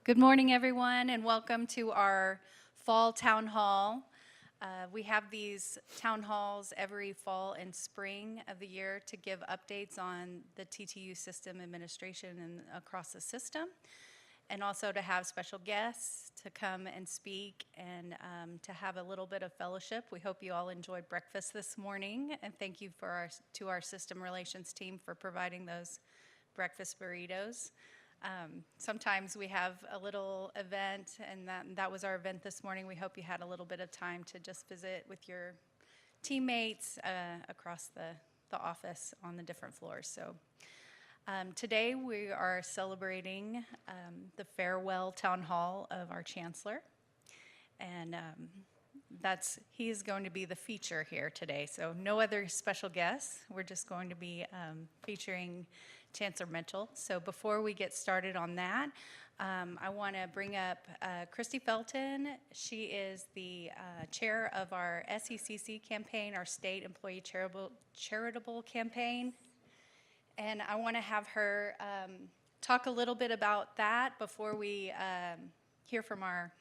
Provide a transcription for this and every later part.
Good morning, everyone, and welcome to our fall town hall. We have these town halls every fall and spring of the year to give updates on the TTU system administration and across the system, and also to have special guests to come and speak and to have a little bit of fellowship. We hope you all enjoyed breakfast this morning, and thank you to our system relations team for providing those breakfast burritos. Sometimes we have a little event, and that was our event this morning. We hope you had a little bit of time to just visit with your teammates across the office on the different floors. So today we are celebrating the farewell town hall of our Chancellor, and he is going to be the feature here today. So no other special guests. We're just going to be featuring Chancellor Mitchell. So before we get started on that, I want to bring up Christy Felton. She is the chair of our SECC campaign, our state employee charitable campaign. And I want to have her talk a little bit about that before we hear from our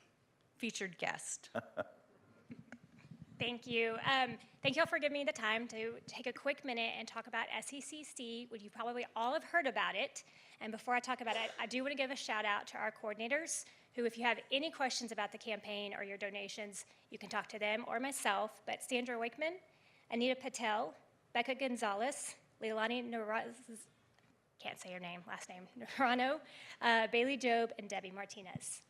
featured guest. Thank you. Thank you all for giving me the time to take a quick minute and talk about SECC. You probably all have heard about it. And before I talk about it, I do want to give a shout out to our coordinators who, if you have any questions about the campaign or your donations, you can talk to them or myself. But Sandra Wakeman, Anita Patel, Becca Gonzalez, Leilani can't say her name, last name, Nerano, Bailey Job, and Debbie Martinez.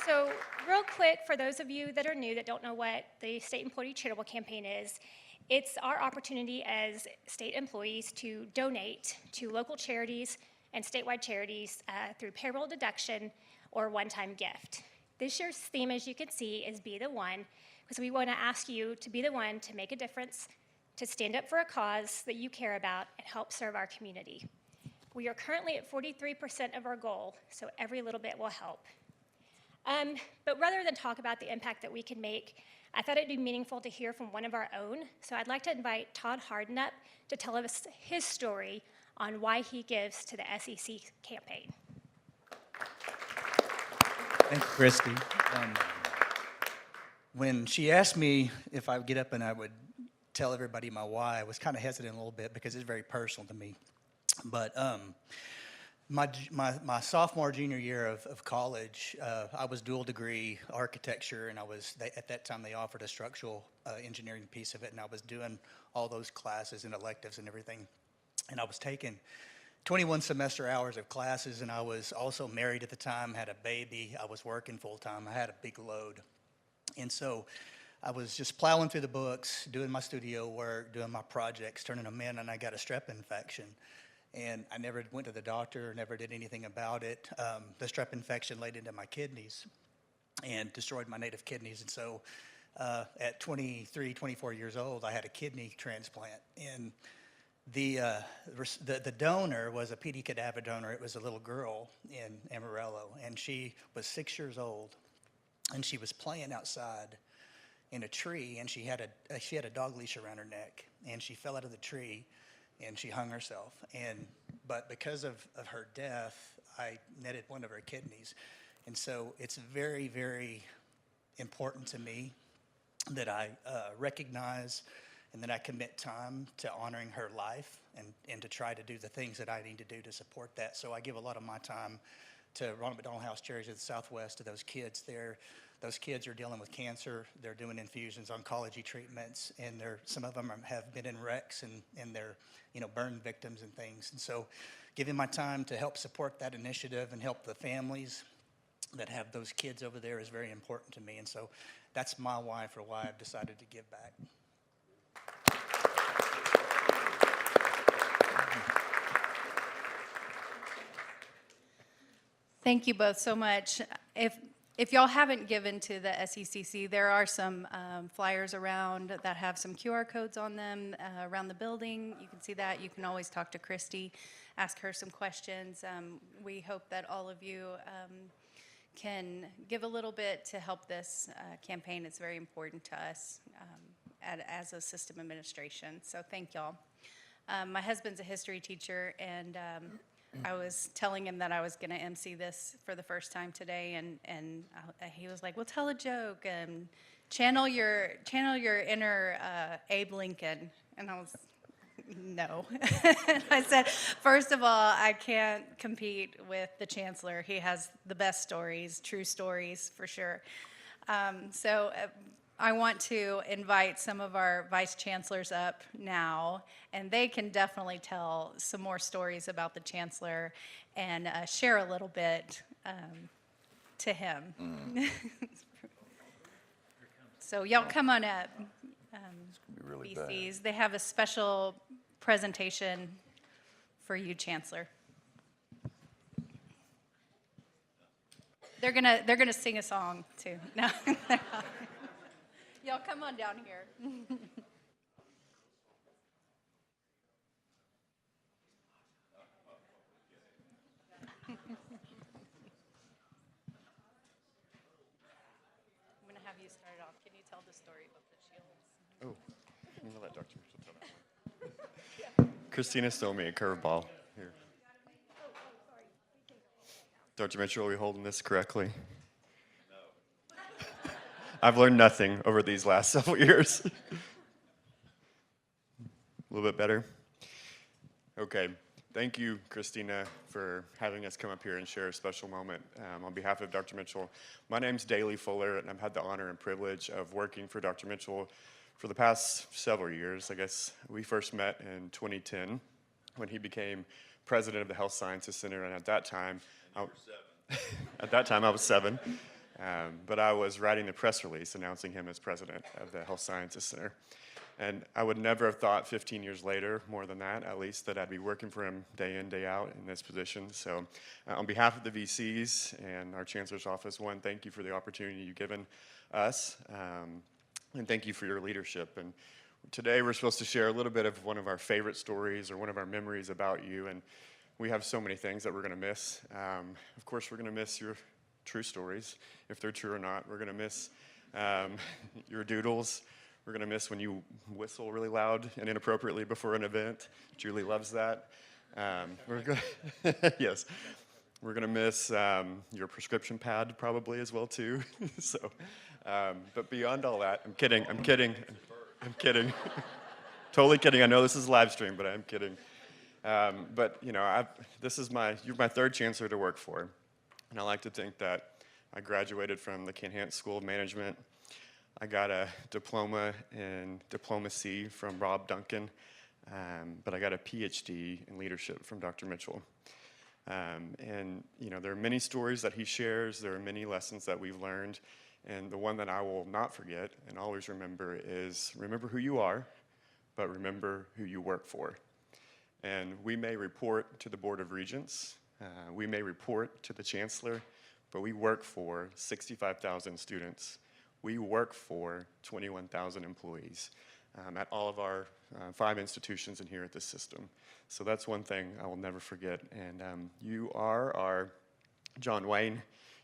So real quick, for those of you that are new that don't know what the State Employee Charitable Campaign is, it's our opportunity as state employees to donate to local charities and statewide charities through payroll deduction or one-time gift. This year's theme, as you can see, is Be the One, because we want to ask you to be the one to make a difference, to stand up for a cause that you care about, and help serve our community. We are currently at 43% of our goal, so every little bit will help. But rather than talk about the impact that we can make, I thought it'd be meaningful to hear from one of our own. So I'd like to invite Todd Harden up to tell us his story on why he gives to the SEC campaign. Thank you, Christy. When she asked me if I would get up and I would tell everybody my why, I was kind of hesitant a little bit because it's very personal to me. But my sophomore, junior year of college, I was dual degree architecture, and at that time they offered a structural engineering piece of it, and I was doing all those classes and electives and everything. And I was taking 21 semester hours of classes, and I was also married at the time, had a baby, I was working full time, I had a big load. And so I was just plowing through the books, doing my studio work, doing my projects, turning them in, and I got a strep infection. And I never went to the doctor, never did anything about it. The strep infection laid into my kidneys and destroyed my native kidneys. And so at 23, 24 years old, I had a kidney transplant. And the donor was a PD cadaver donor. It was a little girl in Amarillo, and she was 6 years old. And she was playing outside in a tree, and she had a dog leash around her neck, and she fell out of the tree. And she hung herself. But because of her death, I netted one of her kidneys. And so it's very, very important to me that I recognize and that I commit time to honoring her life and to try to do the things that I need to do to support that. So I give a lot of my time to Ronald McDonald House Charities of the Southwest, to those kids there. Those kids are dealing with cancer. They're doing infusions, oncology treatments, and some of them have been in wrecks and they're burn victims and things. And so giving my time to help support that initiative and help the families that have those kids over there is very important to me. And so that's my why for why I've decided to give back. Thank you both so much. If y'all haven't given to the SECC, there are some flyers around that have some QR codes on them around the building. You can see that. You can always talk to Christy, ask her some questions. We hope that all of you can give a little bit to help this campaign. It's very important to us as a system administration. So thank y'all. My husband's a history teacher, and I was telling him that I was going to MC this for the first time today, and he was like, "Well, tell a joke and channel your inner Abe Lincoln." And I was, no. I said, first of all, I can't compete with the Chancellor. He has the best stories, true stories for sure. So I want to invite some of our vice chancellors up now, and they can definitely tell some more stories about the Chancellor and share a little bit to him. So y'all come on up. Be really bad. VCs. They have a special presentation for you, Chancellor. They're gonna sing a song too. No, y'all come on down here. I'm gonna have you start it off. Can you tell the story about the shields? Oh, I'm gonna let Dr. Mitchell tell that one. Christina's throwing me a curveball here. Dr. Mitchell, are we holding this correctly? No. I've learned nothing over these last several years. A little bit better? Okay. Thank you, Christina, for having us come up here and share a special moment on behalf of Dr. Mitchell. My name's Daley Fuller, and I've had the honor and privilege of working for Dr. Mitchell for the past several years. I guess we first met in 2010 when he became president of the Health Sciences Center, and at that time, I was 7. But I was writing the press release announcing him as president of the Health Sciences Center. And I would never have thought 15 years later, more than that at least, that I'd be working for him day in, day out in this position. So on behalf of the VCs and our Chancellor's Office, one, thank you for the opportunity you've given us, and thank you for your leadership. And today we're supposed to share a little bit of one of our favorite stories or one of our memories about you. And we have so many things that we're going to miss. Of course, we're going to miss your true stories, if they're true or not. We're going to miss your doodles. We're going to miss when you whistle really loud and inappropriately before an event. Julie loves that. Yes. We're going to miss your prescription pad probably as well, too. So, but beyond all that, I'm kidding. Totally kidding. I know this is a live stream, but I'm kidding. But, you know, you're my third chancellor to work for. And I like to think that I graduated from the Kent School of Management. I got a diploma in diplomacy from Rob Duncan, but I got a PhD in leadership from Dr. Mitchell. And, you know, there are many stories that he shares. There are many lessons that we've learned. And the one that I will not forget and always remember is remember who you are, but remember who you work for. And we may report to the Board of Regents, we may report to the Chancellor, but we work for 65,000 students. We work for 21,000 employees at all of our 5 institutions in here at this system. So that's one thing I will never forget. And you are our John Wayne,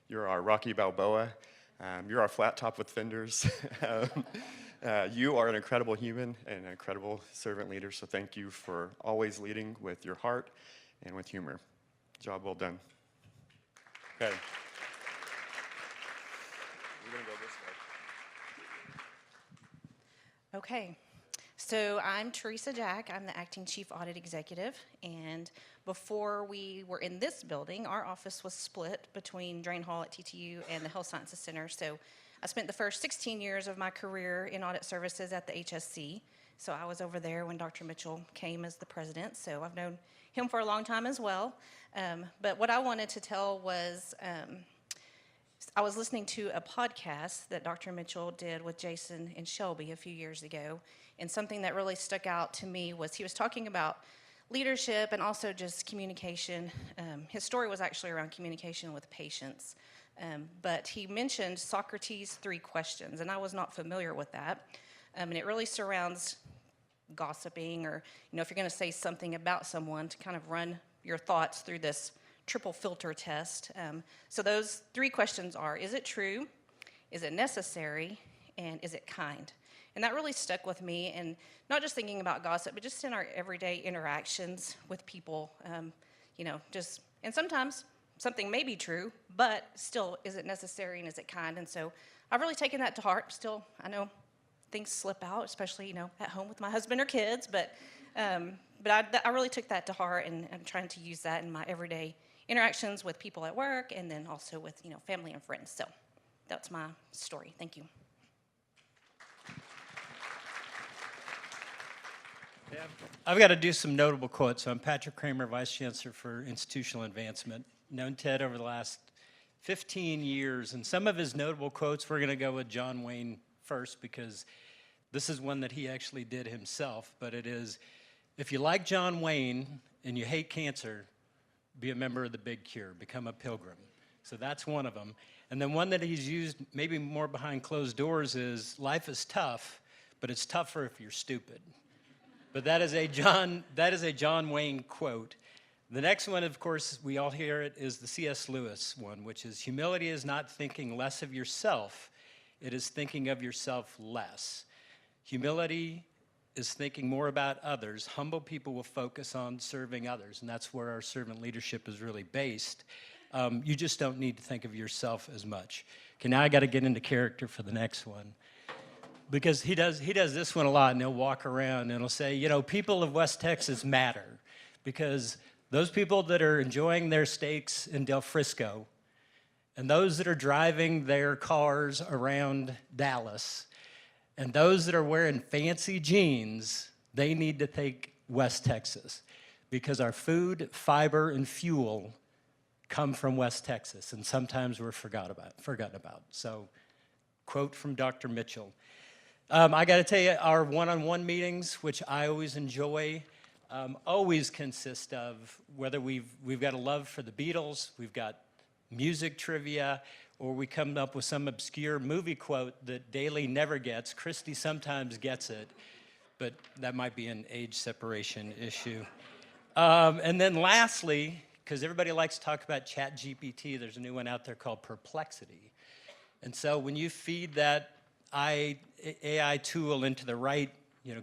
you're our Rocky Balboa, you're our flat top with fenders. You are an incredible human and an incredible servant leader, so thank you for always leading with your heart and with humor. Job well done. Okay. We're going to go this way. Okay, so I'm Teresa Jack. I'm the acting chief audit executive, and before we were in this building, our office was split between Drain Hall at TTU and the Health Sciences Center. So I spent the first 16 years of my career in audit services at the HSC. So I was over there when Dr. Mitchell came as the president. So I've known him for a long time as well. But what I wanted to tell was I was listening to a podcast that Dr. Mitchell did with Jason and Shelby a few years ago, and something that really stuck out to me was he was talking about leadership and also just communication. His story was actually around communication with patients, but he mentioned Socrates' 3 questions, and I was not familiar with that, and it really surrounds gossiping or, you know, if you're going to say something about someone, to kind of run your thoughts through this triple filter test. So those 3 questions are, is it true, is it necessary, and is it kind? And that really stuck with me, and not just thinking about gossip, but just in our everyday interactions with people, just, and sometimes something may be true, but still, is it necessary and is it kind? And so I've really taken that to heart. Still, I know things slip out, especially, at home with my husband or kids, but I really took that to heart, and I'm trying to use that in my everyday interactions with people at work, and then also with, family and friends. So that's my story. Thank you. I've got to do some notable quotes. So I'm Patrick Kramer, Vice Chancellor for Institutional Advancement. Known Ted over the last 15 years, and some of his notable quotes, we're going to go with John Wayne first, because this is one that he actually did himself, but it is, if you like John Wayne and you hate cancer, be a member of the Big Cure, become a pilgrim. So that's one of them. And then one that he's used maybe more behind closed doors is, life is tough, but it's tougher if you're stupid. But that is a John Wayne quote. The next one, of course, we all hear it, is the C.S. Lewis one, which is, humility is not thinking less of yourself, it is thinking of yourself less. Humility is thinking more about others. Humble people will focus on serving others, and that's where our servant leadership is really based. You just don't need to think of yourself as much. Okay, now I got to get into character for the next one, because he does this one a lot, and he'll walk around and he'll say, people of West Texas matter, because those people that are enjoying their steaks in Del Frisco and those that are driving their cars around Dallas and those that are wearing fancy jeans, they need to thank West Texas, because our food, fiber, and fuel come from West Texas, and sometimes we're forgotten about. So, quote from Dr. Mitchell. I got to tell you, our one-on-one meetings, which I always enjoy, always consist of whether we've got a love for the Beatles, we've got music trivia, or we come up with some obscure movie quote that Daly never gets. Christy sometimes gets it, but that might be an age separation issue. And then lastly, because everybody likes to talk about ChatGPT, there's a new one out there called Perplexity. And so when you feed that AI tool into the right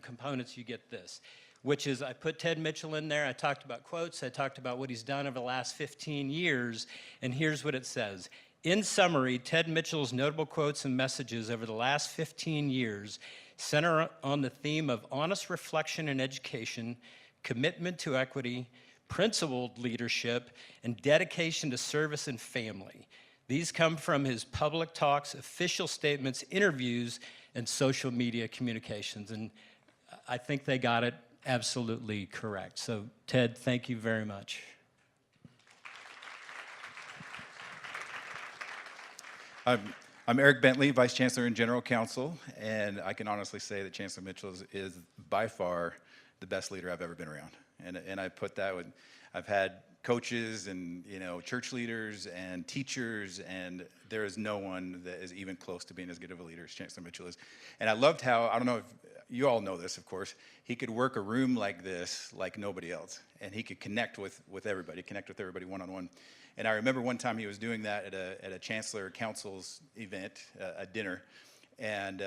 components, you get this, which is, I put Ted Mitchell in there, I talked about quotes, I talked about what he's done over the last 15 years, and here's what it says. In summary, Ted Mitchell's notable quotes and messages over the last 15 years center on the theme of honest reflection and education, commitment to equity, principled leadership, and dedication to service and family. These come from his public talks, official statements, interviews, and social media communications. And I think they got it absolutely correct. So, Ted, thank you very much. I'm Eric Bentley, Vice Chancellor and General Counsel, and I can honestly say that Chancellor Mitchell is by far the best leader I've ever been around. And I put that with, I've had coaches and church leaders and teachers, and there is no one that is even close to being as good of a leader as Chancellor Mitchell is. And I loved how, I don't know if you all know this, of course, he could work a room like this like nobody else, and he could connect with everybody, one-on-one. And I remember one time he was doing that at a Chancellor Council's event, a dinner, and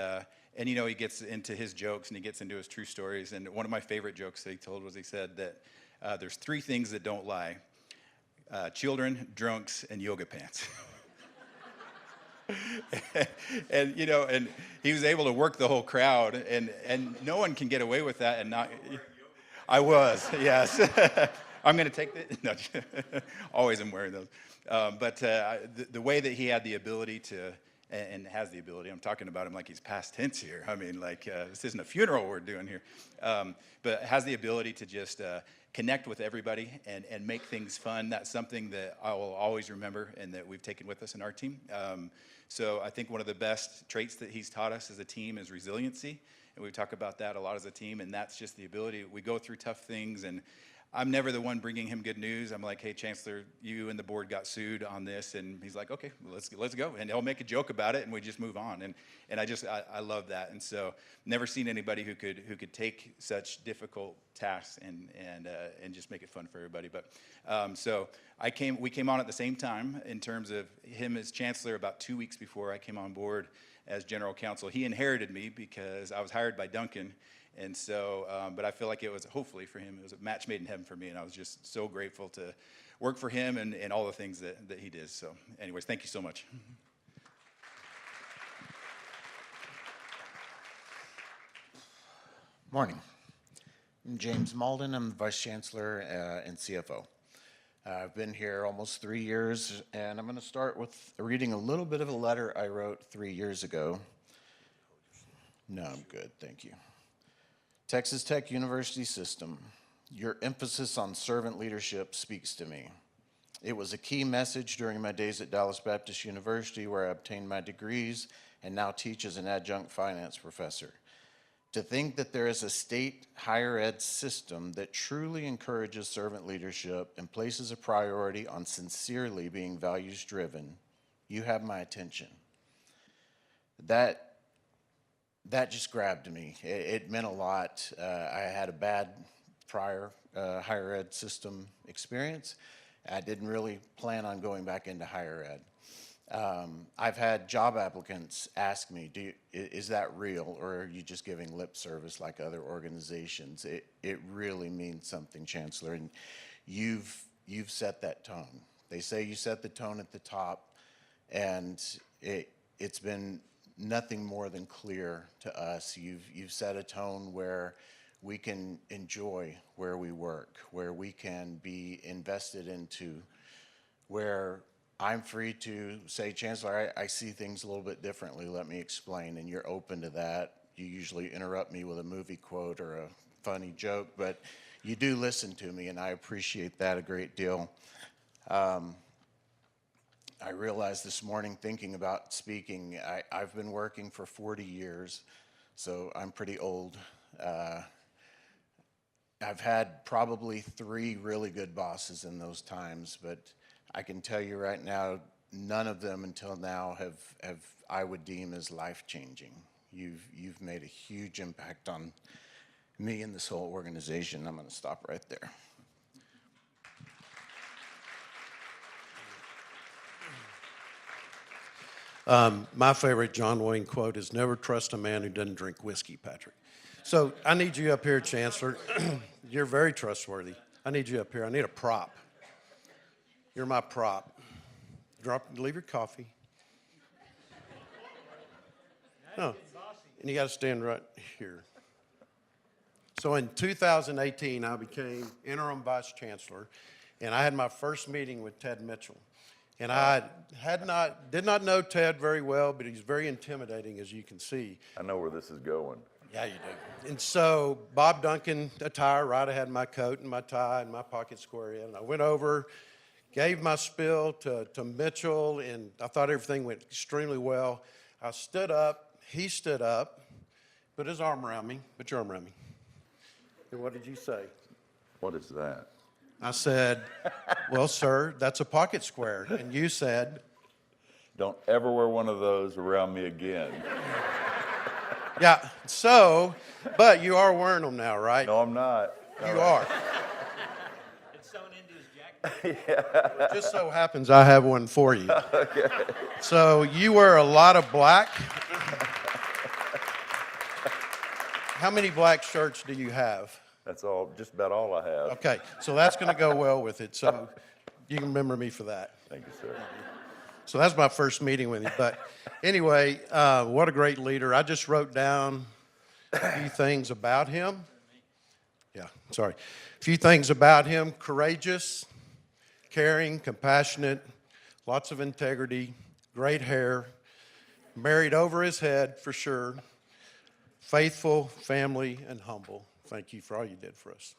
he gets into his jokes and he gets into his true stories. And one of my favorite jokes that he told was, he said that there's three things that don't lie: children, drunks, and yoga pants. and he was able to work the whole crowd, and no one can get away with that and not. I was, yes. I'm going to take the, no, always I'm wearing those. But the way that he had the ability to, and has the ability, I'm talking about him like he's past tense here. I mean, like this isn't a funeral we're doing here. But has the ability to just connect with everybody and make things fun. That's something that I will always remember and that we've taken with us in our team. So I think one of the best traits that he's taught us as a team is resiliency. And we talk about that a lot as a team, and that's just the ability. We go through tough things, and I'm never the one bringing him good news. I'm like, hey, Chancellor, you and the board got sued on this. And he's like, okay, well, let's go. And he'll make a joke about it, and we just move on. And I love that. And so never seen anybody who could take such difficult tasks and just make it fun for everybody. But so we came on at the same time in terms of him as Chancellor about 2 weeks before I came on board. as general counsel. He inherited me because I was hired by Duncan. And so, but I feel like it was, hopefully for him, it was a match made in heaven for me. And I was just so grateful to work for him and all the things that he did. So anyways, thank you so much. Morning. I'm James Malden. I'm the Vice Chancellor and CFO. I've been here almost 3 years, and I'm going to start with reading a little bit of a letter I wrote 3 years ago. No, I'm good, thank you. Texas Tech University System, your emphasis on servant leadership speaks to me. It was a key message during my days at Dallas Baptist University, where I obtained my degrees and now teach as an adjunct finance professor. To think that there is a state higher ed system that truly encourages servant leadership and places a priority on sincerely being values driven, you have my attention. That just grabbed me. It meant a lot. I had a bad prior higher ed system experience. I didn't really plan on going back into higher ed. I've had job applicants ask me, is that real, or are you just giving lip service like other organizations? It really means something, Chancellor, and you've set that tone. They say you set the tone at the top, and it's been nothing more than clear to us. You've set a tone where we can enjoy where we work, where we can be invested into, where I'm free to say, Chancellor, I see things a little bit differently, let me explain, and you're open to that. You usually interrupt me with a movie quote or a funny joke, but you do listen to me, and I appreciate that a great deal. I realized this morning, thinking about speaking, I've been working for 40 years, so I'm pretty old. I've had probably 3 really good bosses in those times, but I can tell you right now, none of them until now have I would deem as life-changing. You've made a huge impact on me and this whole organization. I'm going to stop right there. My favorite John Wayne quote is, never trust a man who doesn't drink whiskey, Patrick. So I need you up here, Chancellor. You're very trustworthy. I need you up here. I need a prop. You're my prop. Leave your coffee. No, and you got to stand right here. So in 2018, I became interim vice chancellor, and I had my first meeting with Ted Mitchell. And I did not know Ted very well, but he's very intimidating, as you can see. I know where this is going. Yeah, you do. And so Bob Duncan attire, right? I had my coat and my tie and my pocket square in. And I went over, gave my spiel to Mitchell, and I thought everything went extremely well. I stood up, he stood up, put his arm around me, put your arm around me. And what did you say? What is that? I said, well, sir, that's a pocket square. And you said? Don't ever wear one of those around me again. Yeah, so, but you are wearing them now, right? No, I'm not. You are. It's sewn into his jacket. Yeah. It just so happens I have one for you. Okay. So you wear a lot of black. How many black shirts do you have? That's all, just about all I have. Okay, so that's going to go well with it. So you can remember me for that. Thank you, sir. So that's my first meeting with you. But anyway, what a great leader. I just wrote down a few things about him. Yeah, sorry. A few things about him. Courageous, caring, compassionate, lots of integrity, great hair, married over his head for sure, faithful, family, and humble. Thank you for all you did for us.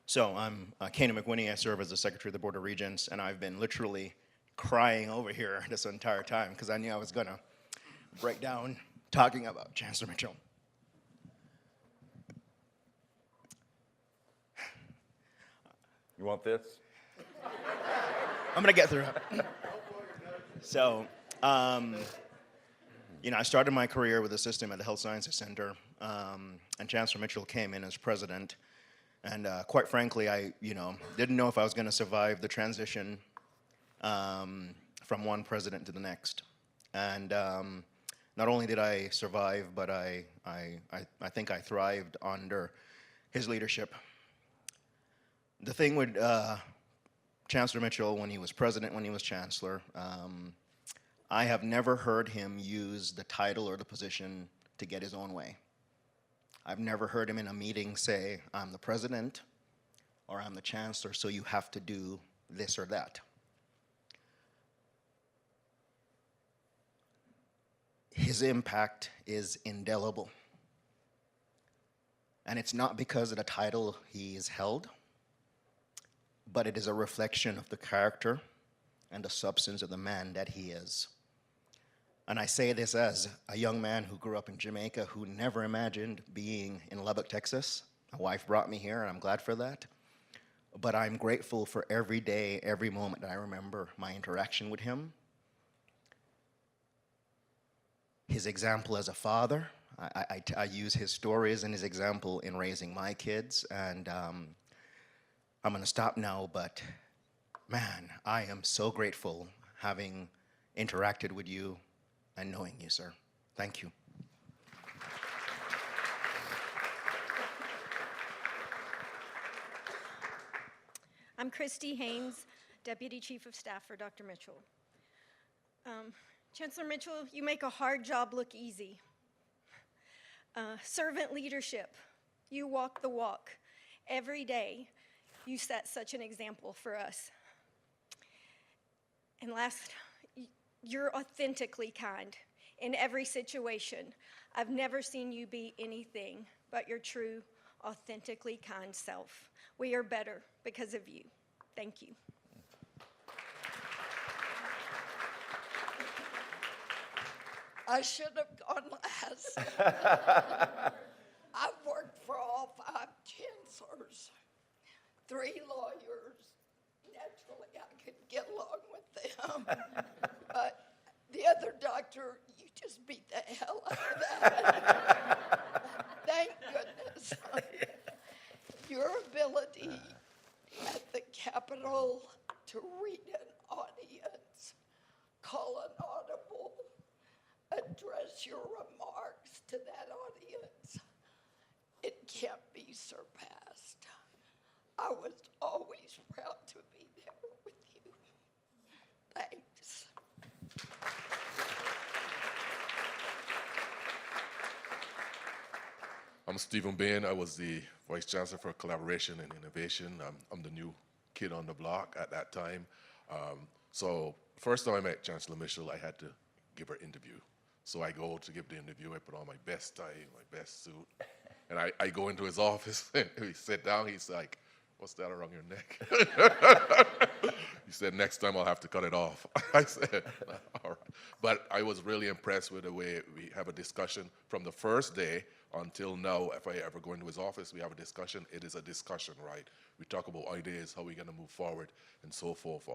So I'm Kana McWhinney. I serve as the Secretary of the Board of Regents, and I've been literally crying over here this entire time because I knew I was going to break down talking about Chancellor Mitchell. You want this? I'm going to get through it. So, you know, I started my career with the system at the Health Sciences Center, and Chancellor Mitchell came in as president. And quite frankly, I didn't know if I was going to survive the transition from one president to the next. And not only did I survive, but I think I thrived under his leadership. The thing with Chancellor Mitchell, when he was president, when he was chancellor, I have never heard him use the title or the position to get his own way. I've never heard him in a meeting say, I'm the president or I'm the chancellor, so you have to do this or that. His impact is indelible. And it's not because of the title he's held, but it is a reflection of the character and the substance of the man that he is. And I say this as a young man who grew up in Jamaica who never imagined being in Lubbock, Texas. My wife brought me here, and I'm glad for that. But I'm grateful for every day, every moment that I remember my interaction with him. His example as a father, I use his stories and his example in raising my kids, and I'm going to stop now, but man, I am so grateful having interacted with you and knowing you, sir. Thank you. I'm Christy Haynes, Deputy Chief of Staff for Dr. Mitchell. Chancellor Mitchell, you make a hard job look easy. Servant leadership, you walk the walk. Every day, you set such an example for us. And last, you're authentically kind in every situation. I've never seen you be anything but your true, authentically kind self. We are better because of you. Thank you. I should have gone last. I've worked for all 5 chancellors, 3 lawyers. Naturally, I could get along with them. But the other doctor, you just beat the hell out of that. Thank goodness. Your ability at the Capitol to read an audience, call an audible, address your remarks to that audience, it can't be surpassed. I was always proud to be there with you. Thanks. I'm Stephen Bain. I was the Vice Chancellor for Collaboration and Innovation. I'm the new kid on the block at that time. So first time I met Chancellor Mitchell, I had to give her interview. So I go to give the interview, I put on my best tie, my best suit, and I go into his office, and we sit down, he's like, what's that around your neck? He said, next time I'll have to cut it off. I said, all right. But I was really impressed with the way we have a discussion from the first day until now. If I ever go into his office, we have a discussion. It is a discussion, right? We talk about ideas, how we're going to move forward, and so forth.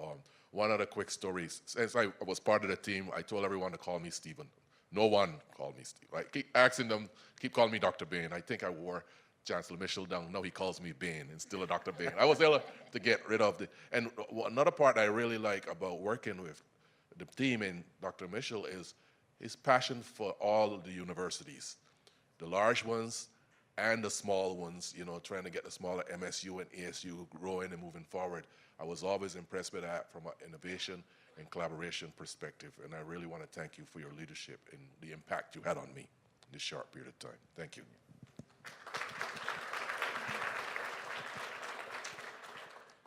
One other quick story. Since I was part of the team, I told everyone to call me Stephen. No one called me Steve. I keep asking them, keep calling me Dr. Bain. I think I wore Chancellor Mitchell down. Now he calls me Bain and still a Dr. Bain. I was able to get rid of the, and another part I really like about working with the team in Dr. Mitchell is his passion for all the universities, the large ones and the small ones, you know, trying to get the smaller MSU and ASU growing and moving forward. I was always impressed with that from an innovation and collaboration perspective, and I really want to thank you for your leadership and the impact you had on me in this short period of time. Thank you.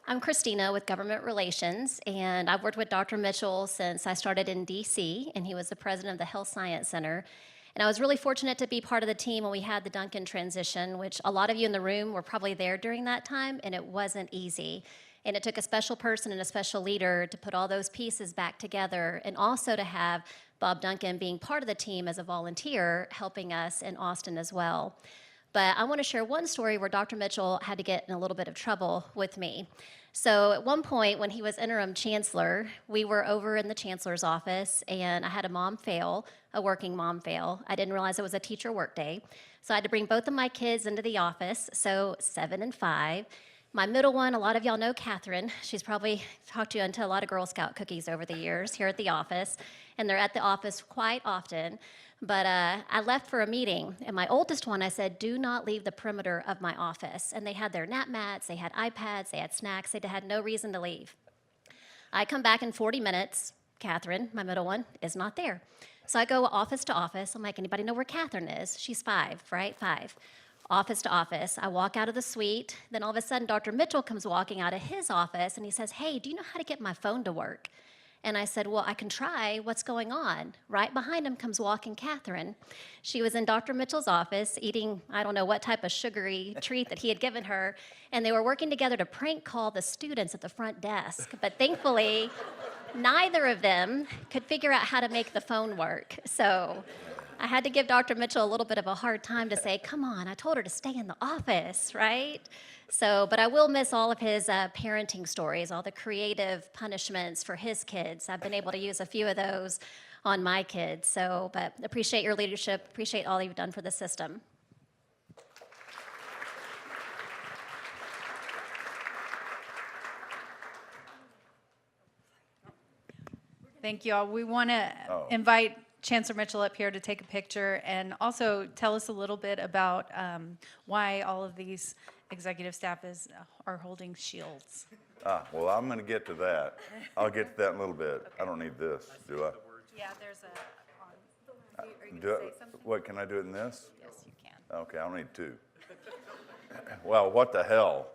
I'm Christina with Government Relations, and I've worked with Dr. Mitchell since I started in DC, and he was the president of the Health Science Center. And I was really fortunate to be part of the team when we had the Duncan transition, which a lot of you in the room were probably there during that time, and it wasn't easy. And it took a special person and a special leader to put all those pieces back together, and also to have Bob Duncan being part of the team as a volunteer, helping us in Austin as well. But I want to share one story where Dr. Mitchell had to get in a little bit of trouble with me. So at one point when he was interim chancellor, we were over in the chancellor's office and I had a mom fail, a working mom fail. I didn't realize it was a teacher work day. So I had to bring both of my kids into the office, so 7 and 5. My middle one, a lot of y'all know Catherine. She's probably talked to you into a lot of Girl Scout cookies over the years here at the office, and they're at the office quite often. But I left for a meeting, and my oldest one, I said, do not leave the perimeter of my office. And they had their nap mats, they had iPads, they had snacks, they had no reason to leave. I come back in 40 minutes. Catherine, my middle one, is not there. So I go office to office. I'm like, anybody know where Catherine is? She's 5, right? 5. Office to office. I walk out of the suite. Then all of a sudden, Dr. Mitchell comes walking out of his office, and he says, hey, do you know how to get my phone to work? And I said, well, I can try. What's going on? Right behind him comes walking Catherine. She was in Dr. Mitchell's office eating, I don't know what type of sugary treat that he had given her, and they were working together to prank call the students at the front desk. But thankfully, neither of them could figure out how to make the phone work. So I had to give Dr. Mitchell a little bit of a hard time to say, come on, I told her to stay in the office, right? So, but I will miss all of his parenting stories, all the creative punishments for his kids. I've been able to use a few of those on my kids. So, but appreciate your leadership, appreciate all you've done for the system. Thank you all. We want to invite Chancellor Mitchell up here to take a picture and also tell us a little bit about why all of these executive staff are holding shields. Well, I'm going to get to that. I'll get to that in a little bit. I don't need this, do I? Yeah, there's a, are you Do going to say something? what, can I do it in this? Yes, you can. Okay, I don't need 2. Well, what the hell?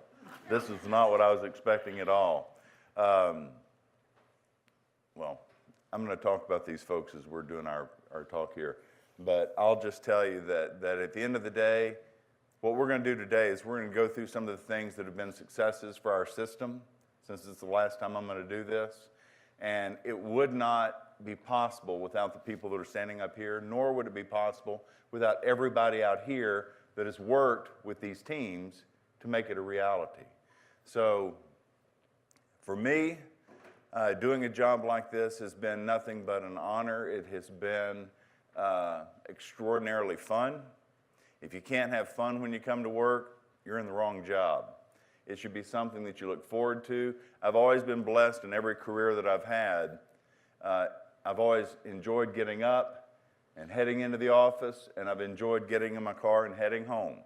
This is not what I was expecting at all. Well, I'm going to talk about these folks as we're doing our talk here. But I'll just tell you that at the end of the day, what we're going to do today is we're going to go through some of the things that have been successes for our system, since it's the last time I'm going to do this. And it would not be possible without the people that are standing up here, nor would it be possible without everybody out here that has worked with these teams to make it a reality. So for me, doing a job like this has been nothing but an honor. It has been extraordinarily fun. If you can't have fun when you come to work, you're in the wrong job. It should be something that you look forward to. I've always been blessed in every career that I've had. I've always enjoyed getting up and heading into the office, and I've enjoyed getting in my car and heading home.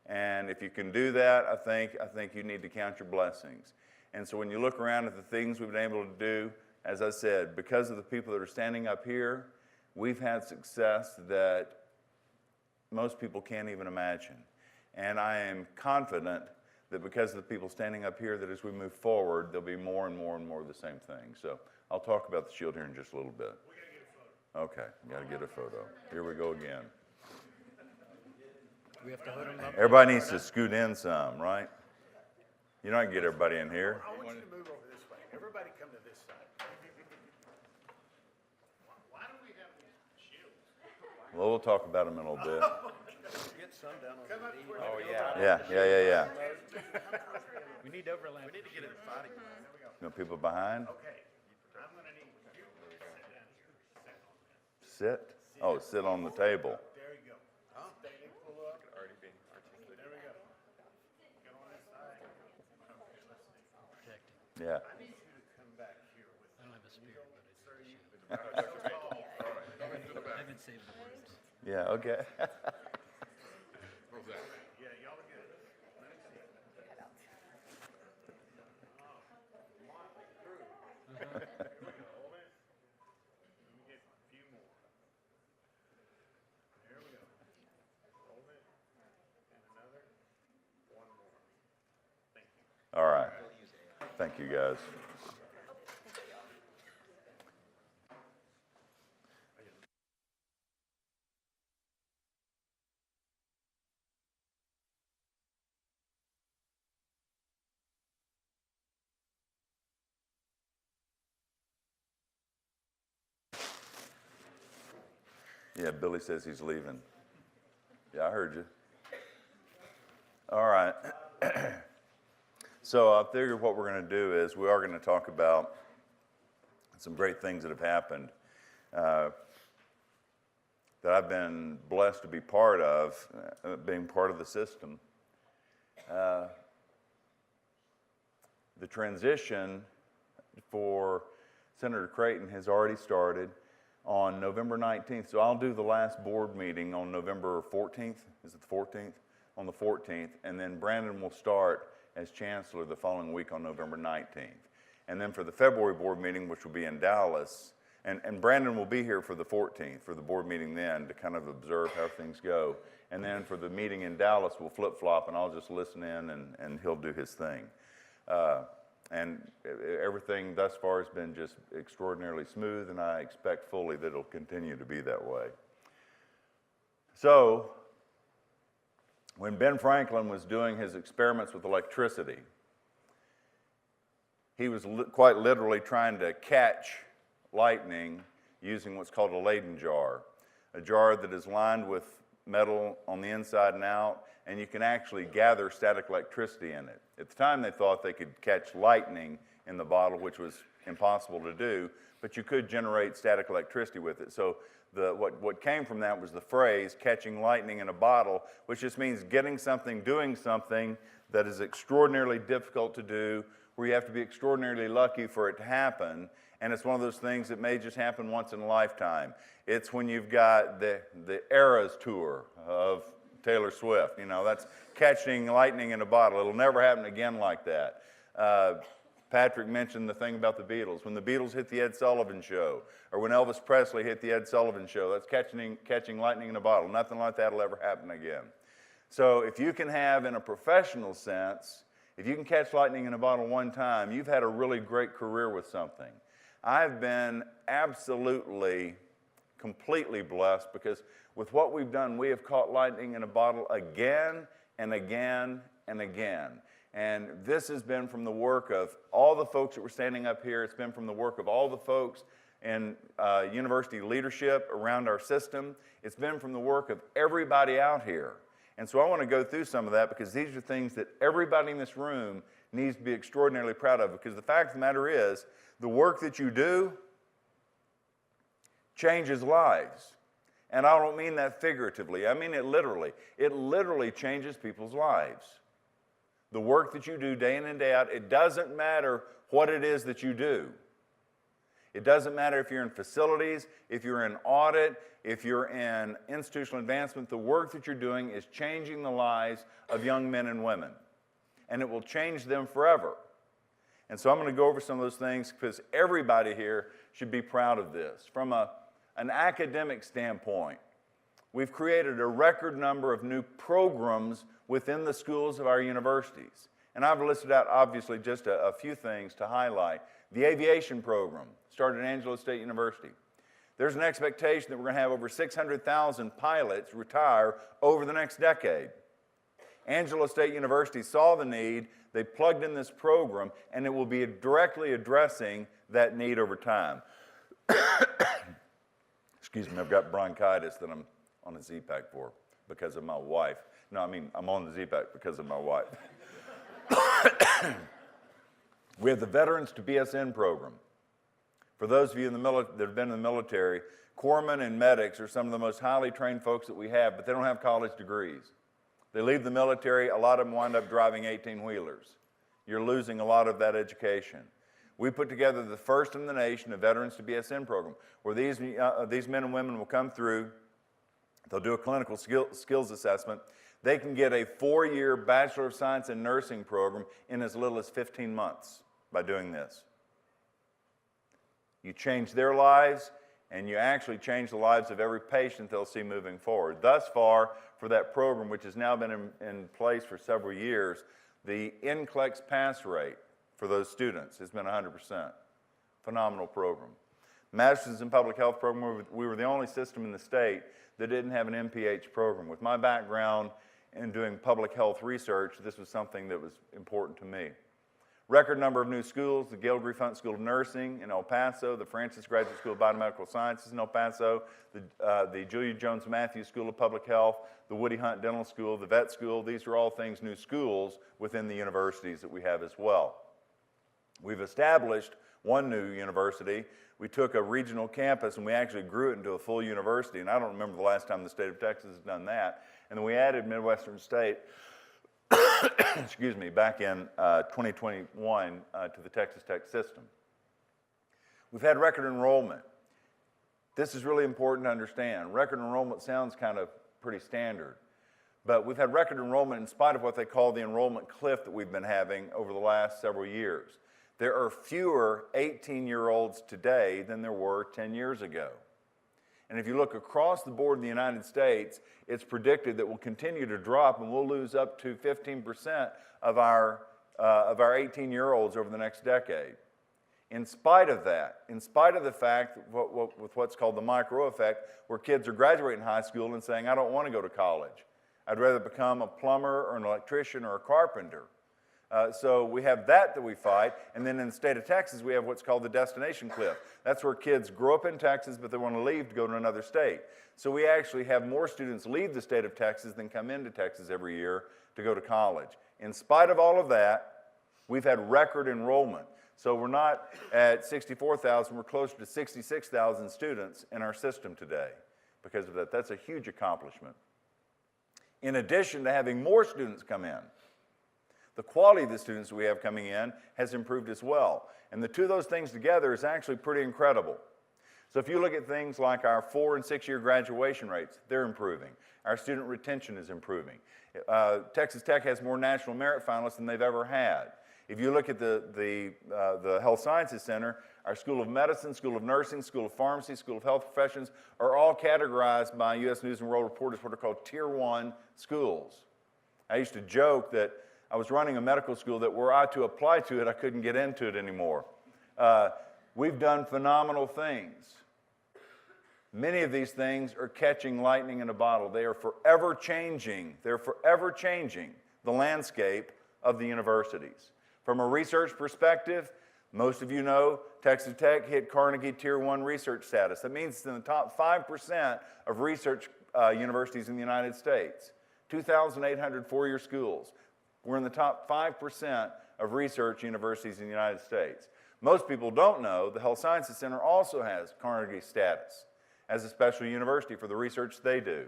And if you can do that, I think you need to count your blessings. And so when you look around at the things we've been able to do, as I said, because of the people that are standing up here, we've had success that most people can't even imagine. And I am confident that because of the people standing up here, that as we move forward, there'll be more and more and more of the same thing. So I'll talk about the shield here in just a little bit. We gotta get a photo. Okay, we gotta get a photo. Here we go again. We have to hold them up. Everybody needs to scoot in some, right? You're not gonna get everybody in here. I want you to move over this way. Everybody come to this side. Why do we have these shields? Well, we'll talk about them in a little bit. Get some down on the knee. Oh, yeah. We need overlap. We need to get it fighting. No people behind? Okay. I'm gonna need you to Sit? Oh, sit on the table. There you go. Pull up. Already being articulated. There we go. Get on this side. Okay, let's see. Yeah. I need you to come back here with I don't have a spear, but I haven't saved the words. Yeah, okay. Yeah, y'all are good. Let me see. Hold it. Let me get a few more. There we go. Hold it. And another. One more. Thank you. All right. Thank you, guys. Yeah, Billy says he's leaving. Yeah, I heard you. All right. So I figured what we're going to do is we are going to talk about some great things that have happened that I've been blessed to be part of, being part of the system. The transition for Senator Creighton has already started on November 19th. So I'll do the last board meeting on November 14th. Is it the 14th? On the 14th. And then Brandon will start as Chancellor the following week on November 19th. And then for the February board meeting, which will be in Dallas, and Brandon will be here for the 14th, for the board meeting then, to kind of observe how things go. And then for the meeting in Dallas, we'll flip-flop, and I'll just listen in, and he'll do his thing. And everything thus far has been just extraordinarily smooth, and I expect fully that it'll continue to be that way. So, when Ben Franklin was doing his experiments with electricity, he was quite literally trying to catch lightning using what's called a Leyden jar, a jar that is lined with metal on the inside and out, and you can actually gather static electricity in it. At the time, they thought they could catch lightning in the bottle, which was impossible to do, but you could generate static electricity with it. So what came from that was the phrase, catching lightning in a bottle, which just means getting something, doing something that is extraordinarily difficult to do, where you have to be extraordinarily lucky for it to happen, and it's one of those things that may just happen once in a lifetime. It's when you've got the Eras Tour of Taylor Swift. You know, that's catching lightning in a bottle. It'll never happen again like that. Patrick mentioned the thing about the Beatles. When the Beatles hit the Ed Sullivan Show, or when Elvis Presley hit the Ed Sullivan Show, that's catching lightning in a bottle. Nothing like that will ever happen again. So if you can have, in a professional sense, if you can catch lightning in a bottle one time, you've had a really great career with something. I've been absolutely, completely blessed because with what we've done, we have caught lightning in a bottle again and again and again. And this has been from the work of all the folks that were standing up here. It's been from the work of all the folks in university leadership around our system. It's been from the work of everybody out here. And so I want to go through some of that because these are things that everybody in this room needs to be extraordinarily proud of, because the fact of the matter is, the work that you do changes lives. And I don't mean that figuratively. I mean it literally. It literally changes people's lives. The work that you do day in and day out, it doesn't matter what it is that you do. It doesn't matter if you're in facilities, if you're in audit, if you're in institutional advancement. The work that you're doing is changing the lives of young men and women. And it will change them forever. And so I'm going to go over some of those things because everybody here should be proud of this. From an academic standpoint, we've created a record number of new programs within the schools of our universities. And I've listed out, obviously, just a few things to highlight. The aviation program started at Angelo State University. There's an expectation that we're going to have over 600,000 pilots retire over the next decade. Angelo State University saw the need, they plugged in this program, and it will be directly addressing that need over time. Excuse me, I've got bronchitis that I'm on a Z-Pack for because of my wife. No, I mean, I'm on the Z-Pack because of my wife. We have the Veterans to BSN program. For those of you that have been in the military, corpsmen and medics are some of the most highly trained folks that we have, but they don't have college degrees. They leave the military, a lot of them wind up driving 18-wheelers. You're losing a lot of that education. We put together the first in the nation, a Veterans to BSN program, where these men and women will come through, they'll do a clinical skills assessment. They can get a 4-year Bachelor of Science in Nursing program in as little as 15 months by doing this. You change their lives, and you actually change the lives of every patient they'll see moving forward. Thus far, for that program, which has now been in place for several years, the NCLEX pass rate for those students has been 100%. Phenomenal program. Masters in Public Health program, we were the only system in the state that didn't have an MPH program. With my background in doing public health research, this was something that was important to me. Record number of new schools, the Gail Griffith School of Nursing in El Paso, the Francis Graduate School of Biomedical Sciences in El Paso, the Julia Jones Matthews School of Public Health, the Woody Hunt Dental School, the vet school. These are all things, new schools within the universities that we have as well. We've established one new university. We took a regional campus and we actually grew it into a full university, and I don't remember the last time the state of Texas has done that. And then we added Midwestern State, excuse me, back in 2021 to the Texas Tech system. We've had record enrollment. This is really important to understand. Record enrollment sounds kind of pretty standard, but we've had record enrollment in spite of what they call the enrollment cliff that we've been having over the last several years. There are fewer 18-year-olds today than there were 10 years ago. And if you look across the board in the United States, it's predicted that we'll continue to drop and we'll lose up to 15% of our 18-year-olds over the next decade. In spite of that, in spite of the fact with what's called the micro effect, where kids are graduating high school and saying, I don't want to go to college. I'd rather become a plumber or an electrician or a carpenter. So we have that we fight, and then in the state of Texas, we have what's called the destination cliff. That's where kids grow up in Texas, but they want to leave to go to another state. So we actually have more students leave the state of Texas than come into Texas every year to go to college. In spite of all of that, we've had record enrollment. So we're not at 64,000, we're closer to 66,000 students in our system today because of that. That's a huge accomplishment. In addition to having more students come in, the quality of the students we have coming in has improved as well. And the two of those things together is actually pretty incredible. So if you look at things like our 4- and 6-year graduation rates, they're improving. Our student retention is improving. Texas Tech has more national merit finalists than they've ever had. If you look at the Health Sciences Center, our School of Medicine, School of Nursing, School of Pharmacy, School of Health Professions are all categorized by U.S. News & World Report as what are called Tier 1 schools. I used to joke that I was running a medical school that were I to apply to it, I couldn't get into it anymore. We've done phenomenal things. Many of these things are catching lightning in a bottle. They are forever changing. They're forever changing the landscape of the universities. From a research perspective, most of you know Texas Tech hit Carnegie Tier 1 research status. That means it's in the top 5% of research universities in the United States. 2,800 four-year schools. We're in the top 5% of research universities in the United States. Most people don't know the Health Sciences Center also has Carnegie status as a special university for the research they do.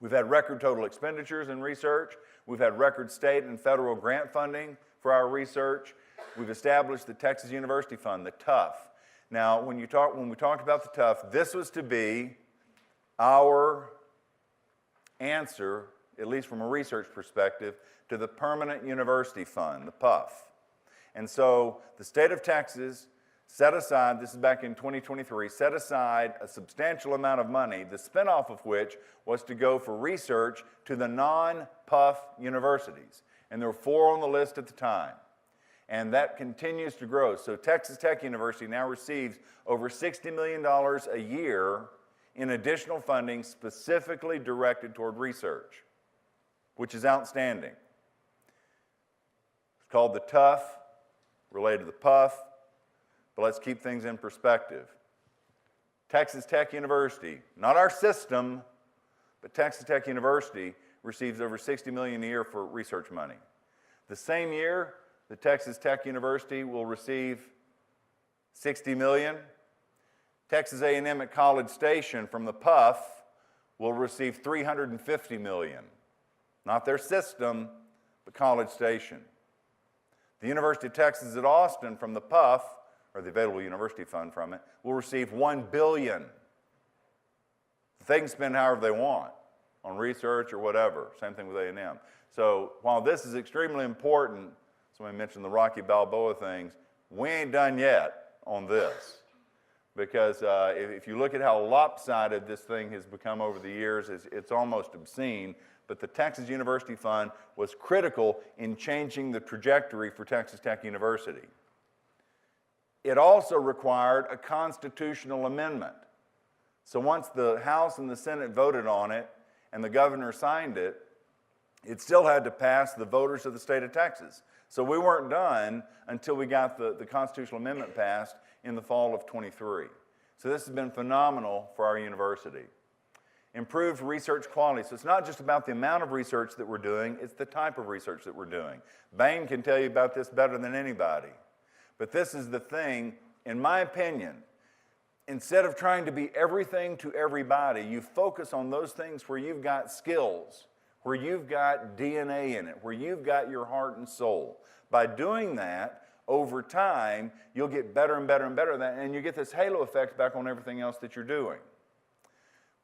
We've had record total expenditures in research. We've had record state and federal grant funding for our research. We've established the Texas University Fund, the TUF. Now, when we talked about the TUF, this was to be our answer, at least from a research perspective, to the Permanent University Fund, the PUF. And so the state of Texas set aside, this is back in 2023, set aside a substantial amount of money, the spinoff of which was to go for research to the non-PUF universities. And there were 4 on the list at the time. And that continues to grow. So Texas Tech University now receives over $60 million a year in additional funding specifically directed toward research, which is outstanding. It's called the TUF, related to the PUF, but let's keep things in perspective. Texas Tech University, not our system, but Texas Tech University receives over $60 million a year for research money. The same year, the Texas Tech University will receive $60 million. Texas A&M at College Station from the PUF will receive $350 million. Not their system, but College Station. The University of Texas at Austin from the PUF, or the available university fund from it, will receive $1 billion. They can spend however they want on research or whatever. Same thing with A&M. So while this is extremely important, somebody mentioned the Rocky Balboa things, we ain't done yet on this. Because if you look at how lopsided this thing has become over the years, it's almost obscene. But the Texas University Fund was critical in changing the trajectory for Texas Tech University. It also required a constitutional amendment. So once the House and the Senate voted on it and the governor signed it, it still had to pass the voters of the state of Texas. So we weren't done until we got the constitutional amendment passed in the fall of '23. So this has been phenomenal for our university. Improved research quality. So it's not just about the amount of research that we're doing, it's the type of research that we're doing. Bain can tell you about this better than anybody. But this is the thing, in my opinion, instead of trying to be everything to everybody, you focus on those things where you've got skills, where you've got DNA in it, where you've got your heart and soul. By doing that, over time, you'll get better and better and better at that, and you get this halo effect back on everything else that you're doing.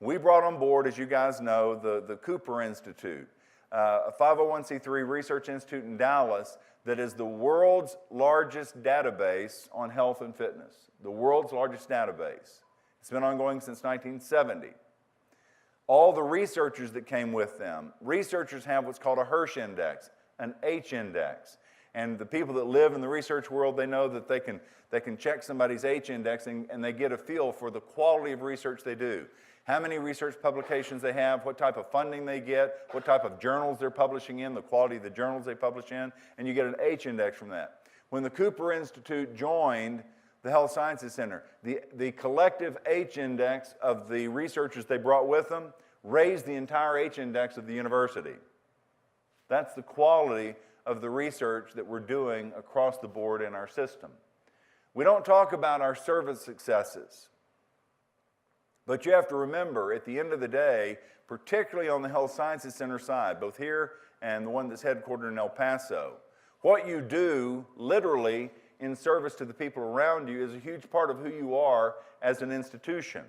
We brought on board, as you guys know, the Cooper Institute, a 501c3 research institute in Dallas that is the world's largest database on health and fitness, the world's largest database. It's been ongoing since 1970. All the researchers that came with them, researchers have what's called a Hirsch index, an H index. And the people that live in the research world, they know that they can check somebody's H index and they get a feel for the quality of research they do. How many research publications they have, what type of funding they get, what type of journals they're publishing in, the quality of the journals they publish in, and you get an H index from that. When the Cooper Institute joined the Health Sciences Center, the collective H index of the researchers they brought with them raised the entire H index of the university. That's the quality of the research that we're doing across the board in our system. We don't talk about our service successes. But you have to remember, at the end of the day, particularly on the Health Sciences Center side, both here and the one that's headquartered in El Paso, what you do literally in service to the people around you is a huge part of who you are as an institution.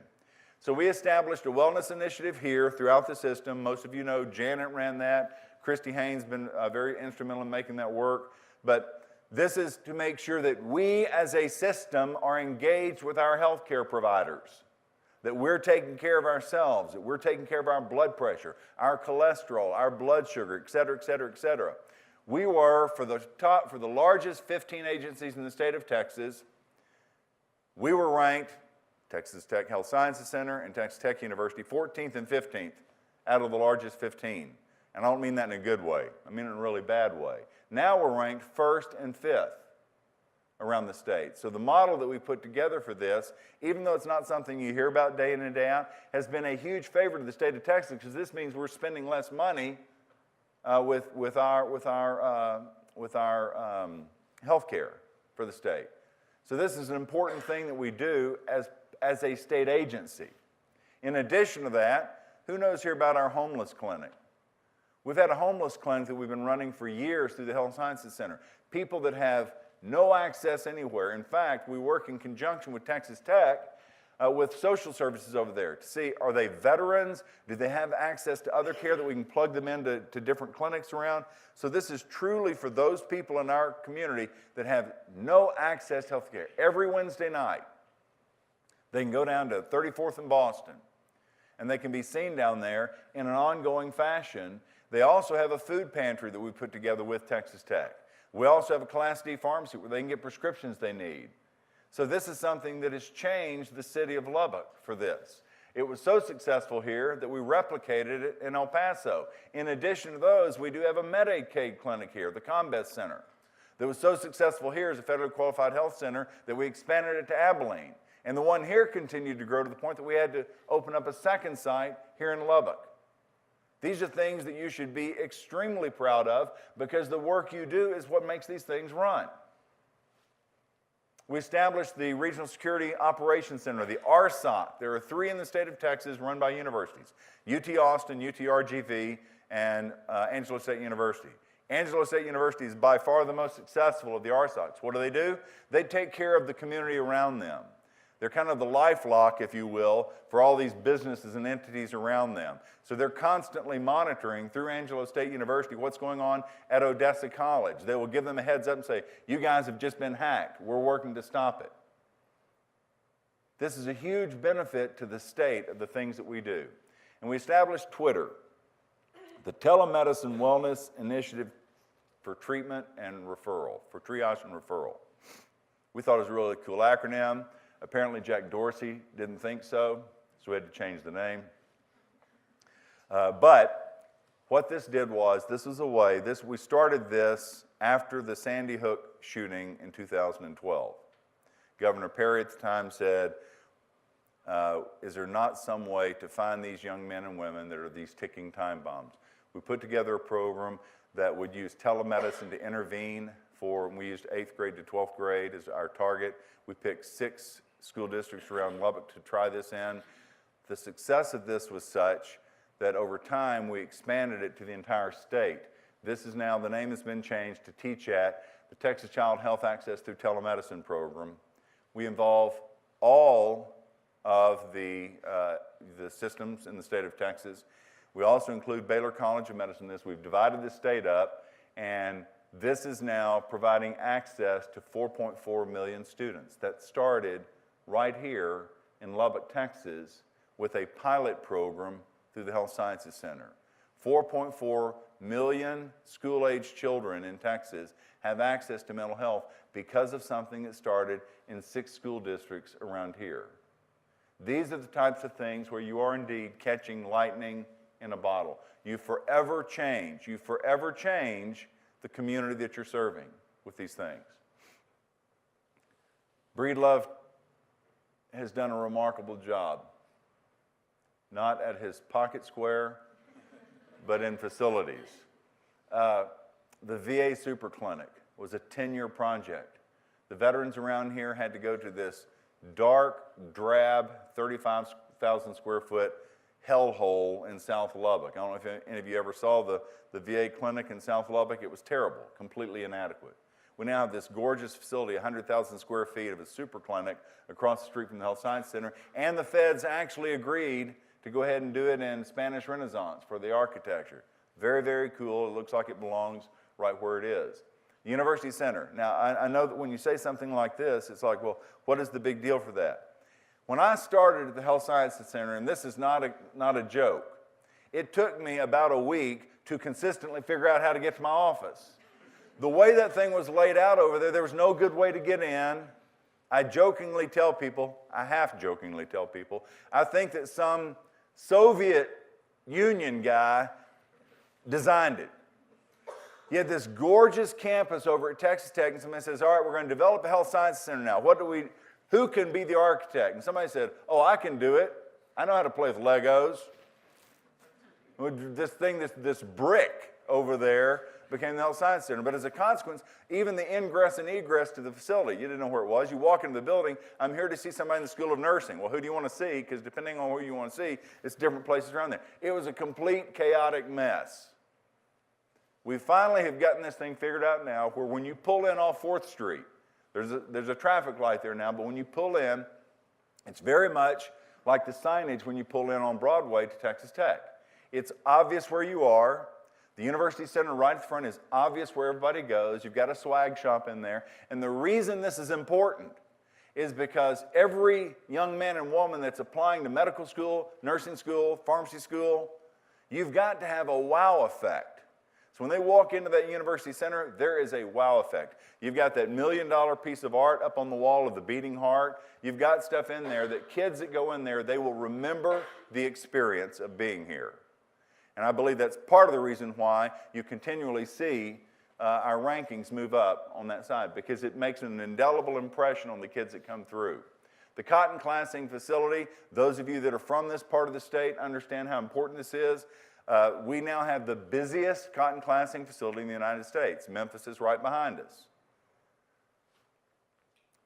So we established a wellness initiative here throughout the system. Most of you know Janet ran that. Christy Haynes has been very instrumental in making that work. But this is to make sure that we as a system are engaged with our healthcare providers, that we're taking care of ourselves, that we're taking care of our blood pressure, our cholesterol, our blood sugar, et cetera, et cetera, et cetera. We were, for the largest 15 agencies in the state of Texas, we were ranked, Texas Tech Health Sciences Center and Texas Tech University, 14th and 15th out of the largest 15. And I don't mean that in a good way. I mean it in a really bad way. Now we're ranked 1st and 5th around the state. So the model that we put together for this, even though it's not something you hear about day in and day out, has been a huge favor to the state of Texas, because this means we're spending less money with our health care for the state. So this is an important thing that we do as a state agency. In addition to that, who knows here about our homeless clinic? We've had a homeless clinic that we've been running for years through the Health Sciences Center. People that have no access anywhere. In fact, we work in conjunction with Texas Tech with social services over there to see, are they veterans? Do they have access to other care that we can plug them into different clinics around? So this is truly for those people in our community that have no access to health care. Every Wednesday night, they can go down to 34th in Boston, and they can be seen down there in an ongoing fashion. They also have a food pantry that we put together with Texas Tech. We also have a Class D pharmacy where they can get prescriptions they need. So this is something that has changed the city of Lubbock for this. It was so successful here that we replicated it in El Paso. In addition to those, we do have a Medicaid clinic here, the Combest Center, that was so successful here as a federally qualified health center that we expanded it to Abilene. And the one here continued to grow to the point that we had to open up a second site here in Lubbock. These are things that you should be extremely proud of, because the work you do is what makes these things run. We established the Regional Security Operations Center, the RSOC. There are 3 in the state of Texas run by universities: UT Austin, UT RGV, and Angelo State University. Angelo State University is by far the most successful of the RSOCs. What do? They take care of the community around them. They're kind of the lifelock, if you will, for all these businesses and entities around them. So they're constantly monitoring through Angelo State University what's going on at Odessa College. They will give them a heads up and say, you guys have just been hacked. We're working to stop it. This is a huge benefit to the state of the things that we do. And we established Twitter, the Telemedicine Wellness Initiative for Treatment and Referral, for Triage and Referral. We thought it was a really cool acronym. Apparently Jack Dorsey didn't think so we had to change the name. But what this did was, this was a way, we started this after the Sandy Hook shooting in 2012. Governor Perry at the time said, Is there not some way to find these young men and women that are these ticking time bombs? We put together a program that would use telemedicine to intervene we used 8th grade to 12th grade as our target. We picked 6 school districts around Lubbock to try this in. The success of this was such that over time we expanded it to the entire state. This is now, the name has been changed to TCHAT, the Texas Child Health Access Through Telemedicine Program. We involve all of the systems in the state of Texas. We also include Baylor College of Medicine in this. We've divided the state up, and this is now providing access to 4.4 million students. That started right here in Lubbock, Texas, with a pilot program through the Health Sciences Center. 4.4 million school-aged children in Texas have access to mental health because of something that started in 6 school districts around here. These are the types of things where you are indeed catching lightning in a bottle. You forever change the community that you're serving with these things. Breedlove has done a remarkable job, not at his pocket square, but in facilities. The VA Super Clinic was a 10-year project. The veterans around here had to go to this dark, drab, 35,000 square foot hellhole in South Lubbock. I don't know if any of you ever saw the VA clinic in South Lubbock. It was terrible, completely inadequate. We now have this gorgeous facility, 100,000 square feet of a super clinic across the street from the Health Science Center, and the feds actually agreed to go ahead and do it in Spanish Renaissance for the architecture. Very, very cool. It looks like it belongs right where it is. University Center. Now, I know that when you say something like this, it's like, well, what is the big deal for that? When I started at the Health Sciences Center, and this is not a joke, it took me about a week to consistently figure out how to get to my office. The way that thing was laid out over there, there was no good way to get in. I jokingly tell people, I half-jokingly tell people, I think that some Soviet Union guy designed it. You had this gorgeous campus over at Texas Tech, and somebody says, all right, we're going to develop a Health Sciences Center now. Who can be the architect? And somebody said, oh, I can do it. I know how to play with Legos. This brick over there became the Health Science Center. But as a consequence, even the ingress and egress to the facility, you didn't know where it was. You walk into the building, I'm here to see somebody in the School of Nursing. Well, who do you want to see? Because depending on who you want to see, it's different places around there. It was a complete chaotic mess. We finally have gotten this thing figured out now where when you pull in off 4th Street, there's a traffic light there now, but when you pull in, it's very much like the signage when you pull in on Broadway to Texas Tech. It's obvious where you are. The University Center right at the front is obvious where everybody goes. You've got a swag shop in there. And the reason this is important is because every young man and woman that's applying to medical school, nursing school, pharmacy school, you've got to have a wow effect. So when they walk into that University Center, there is a wow effect. You've got that $1 million piece of art up on the wall of the beating heart. You've got stuff in there that kids that go in there, they will remember the experience of being here. And I believe that's part of the reason why you continually see our rankings move up on that side, because it makes an indelible impression on the kids that come through. The cotton classing facility, those of you that are from this part of the state understand how important this is. We now have the busiest cotton classing facility in the United States. Memphis is right behind us.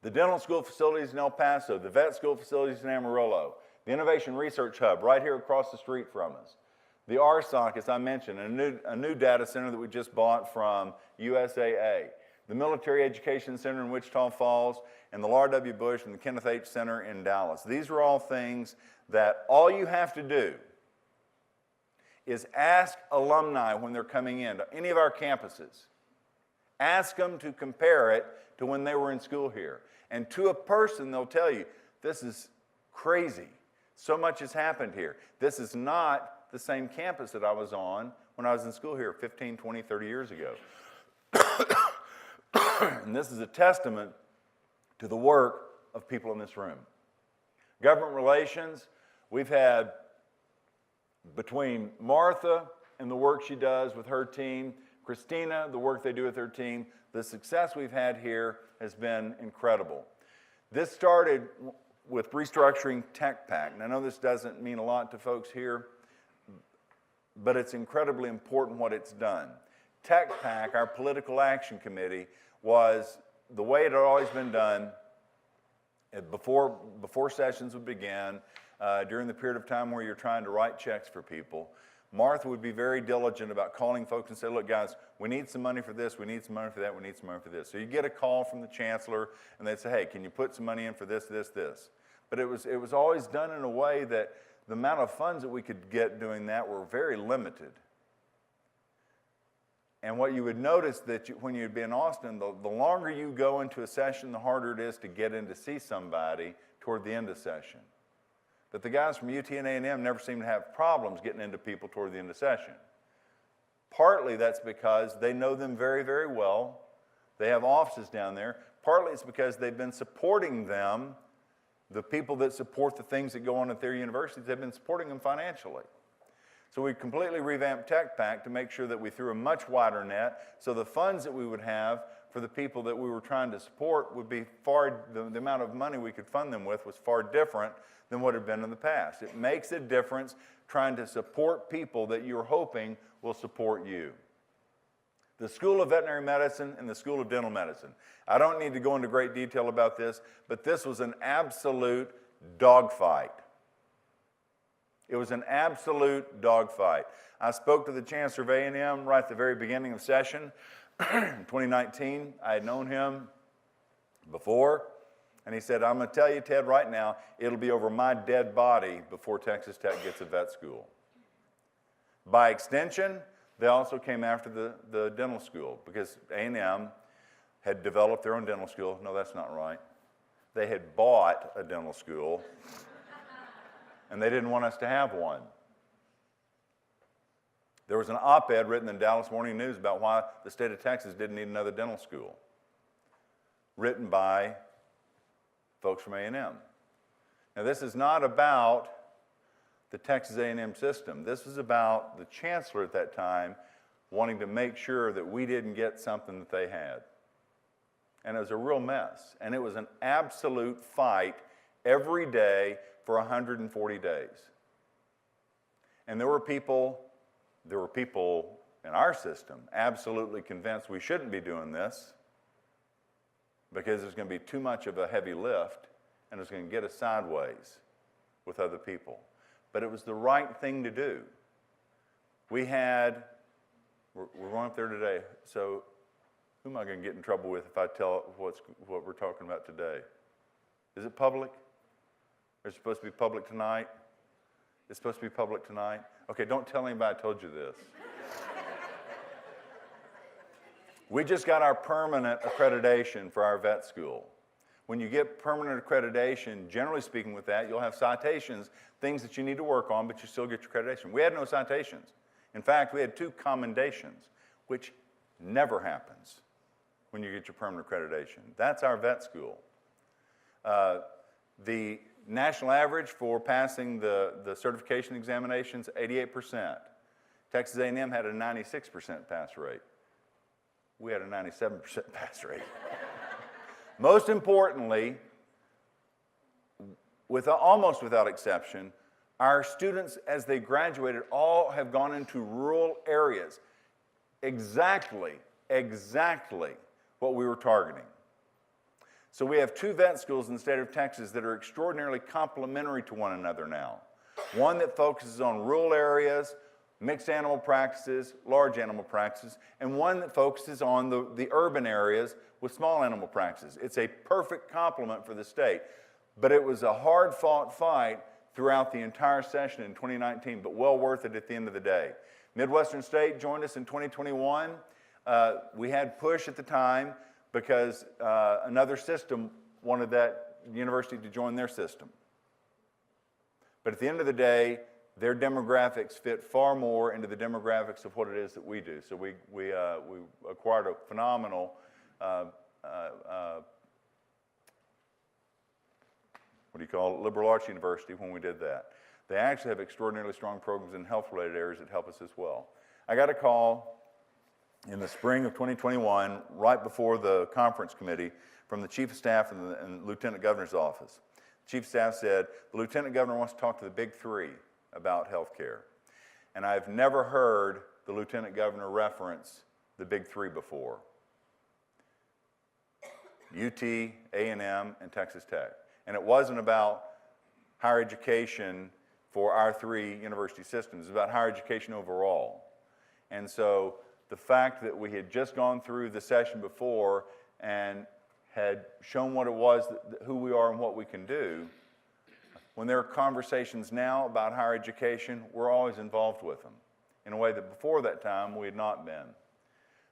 The dental school facilities in El Paso, the vet school facilities in Amarillo, the Innovation Research Hub right here across the street from us. The RSOC, as I mentioned, a new data center that we just bought from USAA. The Military Education Center in Wichita Falls, and the Laura W. Bush and the Kenneth H. Center in Dallas. These are all things that all you have to do is ask alumni when they're coming in to any of our campuses. Ask them to compare it to when they were in school here. And to a person, they'll tell you, this is crazy. So much has happened here. This is not the same campus that I was on when I was in school here 15, 20, 30 years ago. And this is a testament to the work of people in this room. Government relations, we've had, between Martha and the work she does with her team, Christina, the work they do with her team, the success we've had here has been incredible. This started with restructuring Tech Pack, and I know this doesn't mean a lot to folks here, but it's incredibly important what it's done. Tech Pack, our political action committee, was the way it had always been done before sessions would begin, during the period of time where you're trying to write checks for people. Martha would be very diligent about calling folks and say, look, guys, we need some money for this, we need some money for that, we need some money for this. So you get a call from the chancellor, and they'd say, hey, can you put some money in for this, this, this? But it was always done in a way that the amount of funds that we could get doing that were very limited. And what you would notice that when you'd be in Austin, the longer you go into a session, the harder it is to get in to see somebody toward the end of session. But the guys from UT and A&M never seem to have problems getting into people toward the end of session. Partly that's because they know them very, very well. They have offices down there. Partly it's because they've been supporting them, the people that support the things that go on at their universities, they've been supporting them financially. So we completely revamped Tech Pack to make sure that we threw a much wider net, so the funds that we would have for the people that we were trying to support would be the amount of money we could fund them with was far different than what had been in the past. It makes a difference trying to support people that you're hoping will support you. The School of Veterinary Medicine and the School of Dental Medicine. I don't need to go into great detail about this, but this was an absolute dogfight. It was an absolute dogfight. I spoke to the Chancellor of A&M right at the very beginning of session in 2019. I had known him before, and he said, I'm going to tell you, Ted, right now, it'll be over my dead body before Texas Tech gets a vet school. By extension, they also came after the dental school because A&M had developed their own dental school. No, that's not right. They had bought a dental school, and they didn't want us to have one. There was an op-ed written in Dallas Morning News about why the state of Texas didn't need another dental school, written by folks from A&M. Now, this is not about the Texas A&M system. This was about the chancellor at that time wanting to make sure that we didn't get something that they had. And it was a real mess. And it was an absolute fight every day for 140 days. And there were people in our system absolutely convinced we shouldn't be doing this because there's going to be too much of a heavy lift and it's going to get us sideways with other people. But it was the right thing to do. We're going up there today, so who am I going to get in trouble with if I tell what we're talking about today? Is it public? Is it supposed to be public tonight? It's supposed to be public tonight? Okay, don't tell anybody I told you this. We just got our permanent accreditation for our vet school. When you get permanent accreditation, generally speaking with that, you'll have citations, things that you need to work on, but you still get your accreditation. We had no citations. In fact, we had 2 commendations, which never happens when you get your permanent accreditation. That's our vet school. The national average for passing the certification examinations, 88%. Texas A&M had a 96% pass rate. We had a 97% pass rate. Most importantly, almost without exception, our students, as they graduated, all have gone into rural areas. Exactly what we were targeting. So we have 2 vet schools in the state of Texas that are extraordinarily complementary to one another now. One that focuses on rural areas, mixed animal practices, large animal practices, and one that focuses on the urban areas with small animal practices. It's a perfect complement for the state. But it was a hard-fought fight throughout the entire session in 2019, but well worth it at the end of the day. Midwestern State joined us in 2021. We had push at the time because another system wanted that university to join their system. But at the end of the day, their demographics fit far more into the demographics of what it is that we do. So we acquired a phenomenal liberal arts university when we did that. They actually have extraordinarily strong programs in health-related areas that help us as well. I got a call in the spring of 2021, right before the conference committee, from the Chief of Staff and the Lieutenant Governor's office. Chief of Staff said, the Lieutenant Governor wants to talk to the big three about health care. And I've never heard the Lieutenant Governor reference the big three before. UT, A&M, and Texas Tech. And it wasn't about higher education for our three university systems. It's about higher education overall. And so the fact that we had just gone through the session before and had shown what it was, who we are and what we can do, when there are conversations now about higher education, we're always involved with them in a way that before that time we had not been.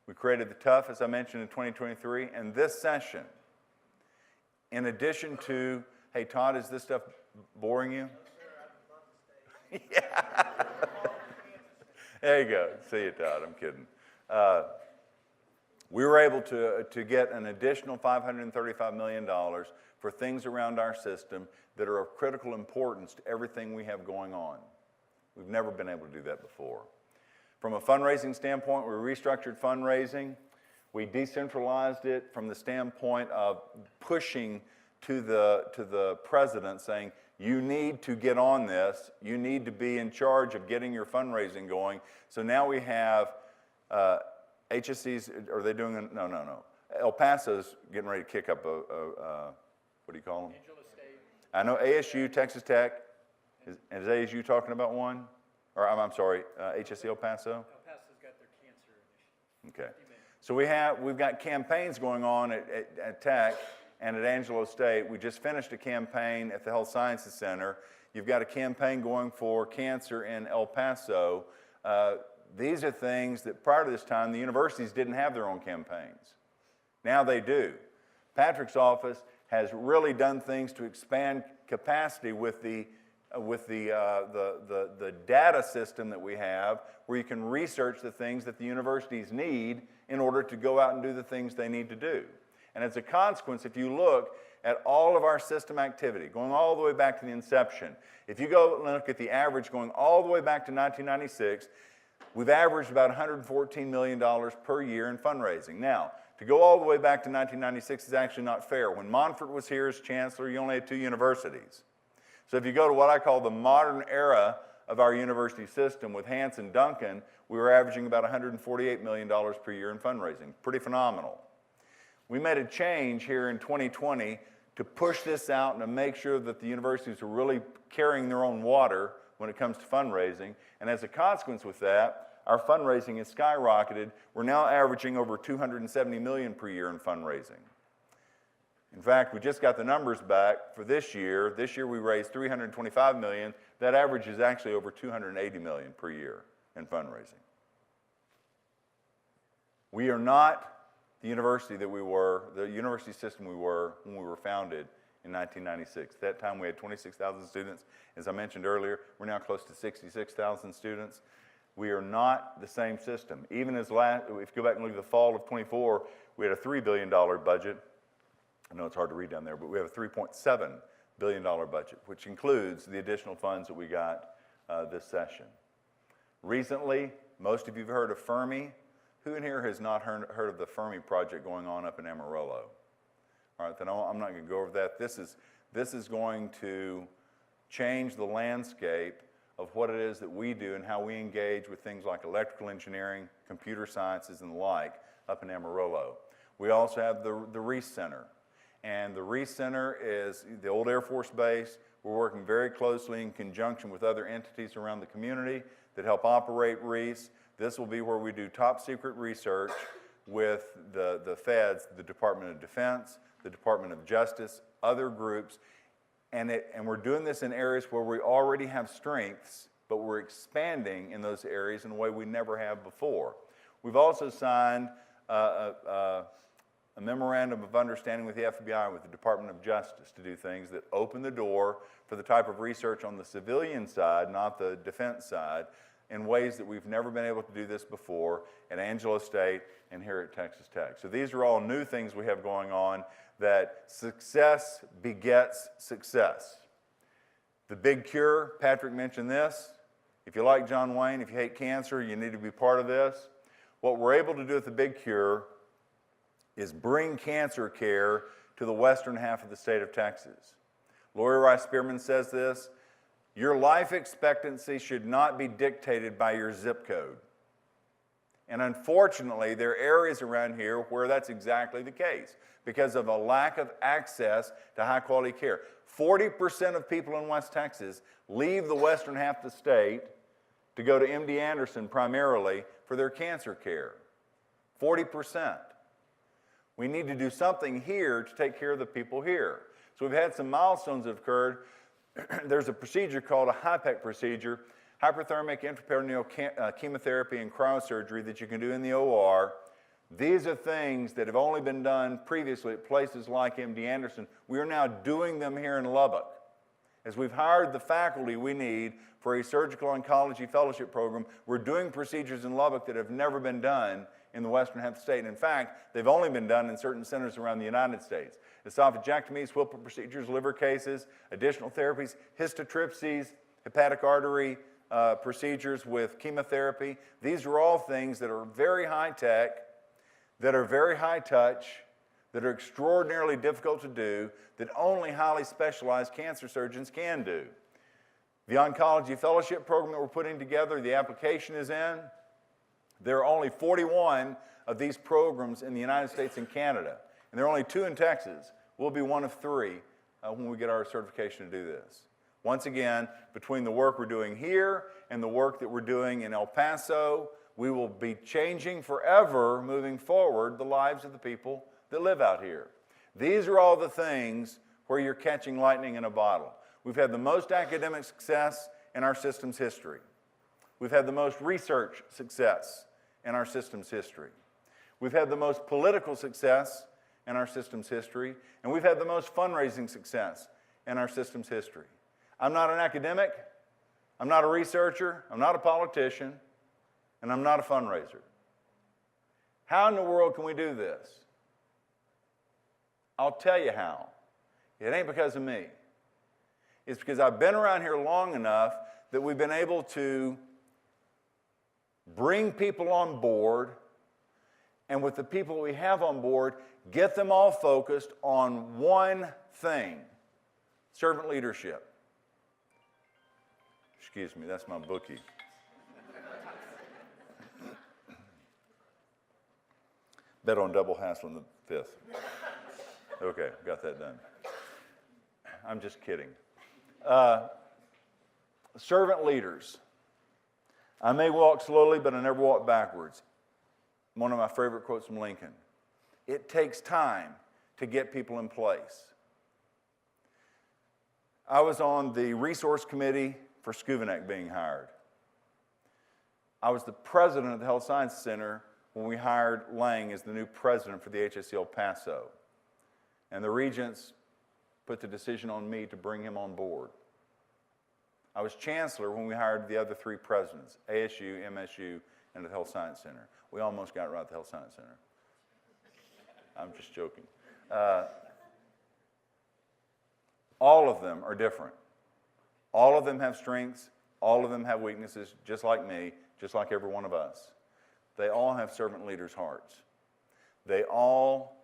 We created the TUF, as I mentioned, in 2023, and this session, in addition to, hey, Todd, is this stuff boring you? Yeah. There you go. See you, Todd. I'm kidding. We were able to get an additional $535 million for things around our system that are of critical importance to everything we have going on. We've never been able to do that before. From a fundraising standpoint, we restructured fundraising. We decentralized it from the standpoint of pushing to the president saying, you need to get on this. You need to be in charge of getting your fundraising going. So now we have HSCs, are they doing, no. El Paso's getting ready to kick up what do you call them? Angela State. I know ASU, Texas Tech. Is ASU talking about one? Or I'm sorry, HSC El Paso? El Paso's got their cancer initiative. Okay. So we've got campaigns going on at Tech and at Angelo State. We just finished a campaign at the Health Sciences Center. You've got a campaign going for cancer in El Paso. These are things that prior to this time, the universities didn't have their own campaigns. Now they do. Patrick's office has really done things to expand capacity with the data system that we have, where you can research the things that the universities need in order to go out and do the things they need to do. And as a consequence, if you look at all of our system activity, going all the way back to the inception, if you go and look at the average going all the way back to 1996, we've averaged about $114 million per year in fundraising. Now, to go all the way back to 1996 is actually not fair. When Monfort was here as chancellor, you only had 2 universities. So if you go to what I call the modern era of our university system with Hance and Duncan, we were averaging about $148 million per year in fundraising. Pretty phenomenal. We made a change here in 2020 to push this out and to make sure that the universities are really carrying their own water when it comes to fundraising. And as a consequence with that, our fundraising has skyrocketed. We're now averaging over $270 million per year in fundraising. In fact, we just got the numbers back for this year. This year we raised $325 million. That average is actually over $280 million per year in fundraising. We are not the university that we were, the university system we were when we were founded in 1996. At that time we had 26,000 students. As I mentioned earlier, we're now close to 66,000 students. We are not the same system. Even as if you go back and look at the fall of 24, we had a $3 billion budget. I know it's hard to read down there, but we have a $3.7 billion budget, which includes the additional funds that we got this session. Recently, most of you have heard of Fermi. Who in here has not heard of the Fermi project going on up in Amarillo? All right, then I'm not going to go over that. This is going to change the landscape of what it is that we do and how we engage with things like electrical engineering, computer sciences, and the like up in Amarillo. We also have the Reese Center. And the Reese Center is the old Air Force Base. We're working very closely in conjunction with other entities around the community that help operate Reese. This will be where we do top secret research with the feds, the Department of Defense, the Department of Justice, other groups. And we're doing this in areas where we already have strengths, but we're expanding in those areas in a way we never have before. We've also signed a memorandum of understanding with the FBI, with the Department of Justice, to do things that open the door for the type of research on the civilian side, not the defense side, in ways that we've never been able to do this before at Angelo State and here at Texas Tech. So these are all new things we have going on, that success begets success. The big cure, Patrick mentioned this. If you like John Wayne, if you hate cancer, you need to be part of this. What we're able to do at the big cure is bring cancer care to the western half of the state of Texas. Lori Rice Spearman says this, your life expectancy should not be dictated by your zip code. And unfortunately, there are areas around here where that's exactly the case because of a lack of access to high-quality care. 40% of people in West Texas leave the western half of the state to go to MD Anderson primarily for their cancer care. 40%. We need to do something here to take care of the people here. So we've had some milestones that have occurred. There's a procedure called a HIPEC procedure, hyperthermic intraperitoneal chemotherapy and cryosurgery that you can do in the OR. These are things that have only been done previously at places like MD Anderson. We are now doing them here in Lubbock. As we've hired the faculty we need for a surgical oncology fellowship program, we're doing procedures in Lubbock that have never been done in the western half of the state. And in fact, they've only been done in certain centers around the United States. Esophagectomies, Whipple procedures, liver cases, additional therapies, histotripsies, hepatic artery procedures with chemotherapy. These are all things that are very high tech, that are very high touch, that are extraordinarily difficult to do, that only highly specialized cancer surgeons can do. The Oncology Fellowship Program that we're putting together, the application is in. There are only 41 of these programs in the United States and Canada, and there are only 2 in Texas. We'll be one of 3 when we get our certification to do this. Once again, between the work we're doing here and the work that we're doing in El Paso, we will be changing forever, moving forward, the lives of the people that live out here. These are all the things where you're catching lightning in a bottle. We've had the most academic success in our system's history. We've had the most research success in our system's history. We've had the most political success in our system's history, and we've had the most fundraising success in our system's history. I'm not an academic, I'm not a researcher, I'm not a politician, and I'm not a fundraiser. How in the world can we do this? I'll tell you how. It ain't because of me. It's because I've been around here long enough that we've been able to bring people on board, and with the people we have on board, get them all focused on one thing: servant leadership. Excuse me, that's my bookie. Bet on double hassle on the 5th. Okay, got that done. I'm just kidding. Servant leaders. I may walk slowly, but I never walk backwards. One of my favorite quotes from Lincoln. It takes time to get people in place. I was on the resource committee for Scuvenek being hired. I was the president of the Health Science Center when we hired Lang as the new president for the HSC El Paso. And the regents put the decision on me to bring him on board. I was chancellor when we hired the other 3 presidents, ASU, MSU, and the Health Science Center. We almost got it right at the Health Science Center. I'm just joking. All of them are different. All of them have strengths. All of them have weaknesses, just like me, just like every one of us. They all have servant leaders' hearts. They all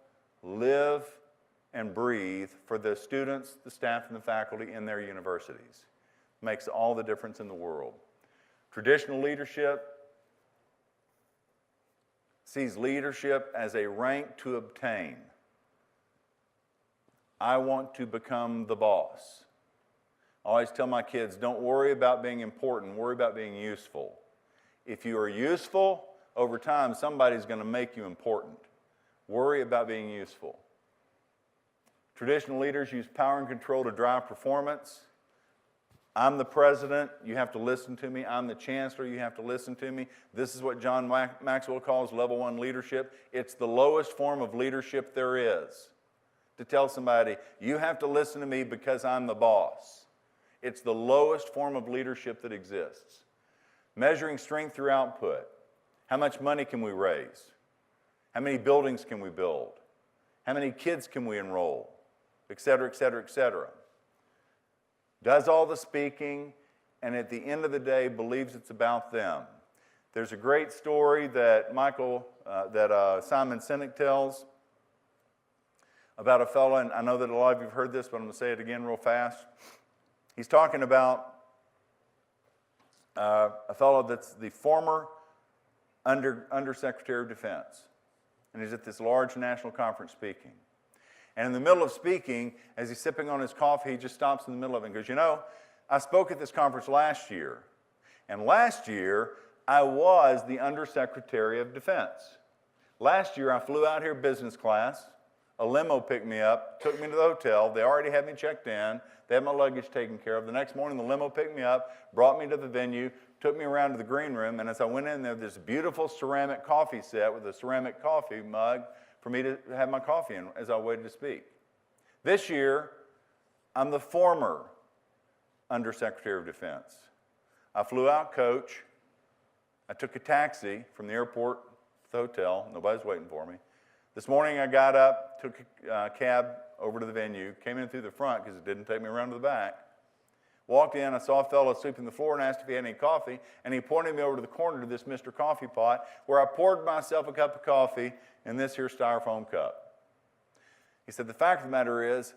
live and breathe for the students, the staff, and the faculty in their universities. Makes all the difference in the world. Traditional leadership sees leadership as a rank to obtain. I want to become the boss. I always tell my kids, don't worry about being important, worry about being useful. If you are useful, over time, somebody's going to make you important. Worry about being useful. Traditional leaders use power and control to drive performance. I'm the president, you have to listen to me. I'm the chancellor, you have to listen to me. This is what John Maxwell calls level 1 leadership. It's the lowest form of leadership there is. To tell somebody, you have to listen to me because I'm the boss. It's the lowest form of leadership that exists. Measuring strength through output. How much money can we raise? How many buildings can we build? How many kids can we enroll? Et cetera, et cetera, et cetera. Does all the speaking, and at the end of the day, believes it's about them. There's a great story that Simon Sinek tells about a fellow, and I know that a lot of you have heard this, but I'm going to say it again real fast. He's talking about a fellow that's the former Undersecretary of Defense, and he's at this large national conference speaking. And in the middle of speaking, as he's sipping on his coffee, he just stops in the middle of it and goes, you know, I spoke at this conference last year, and last year I was the Undersecretary of Defense. Last year I flew out here business class. A limo picked me up, took me to the hotel. They already had me checked in. They had my luggage taken care of. The next morning, the limo picked me up, brought me to the venue, took me around to the green room, and as I went in there, this beautiful ceramic coffee set with a ceramic coffee mug for me to have my coffee in as I waited to speak. This year, I'm the former Undersecretary of Defense. I flew out coach. I took a taxi from the airport to the hotel. Nobody's waiting for me. This morning I got up, took a cab over to the venue, came in through the front because it didn't take me around to the back. Walked in, I saw a fellow sweeping the floor and asked if he had any coffee, and he pointed me over to the corner to this Mr. Coffee Pot where I poured myself a cup of coffee in this here styrofoam cup. He said, the fact of the matter is,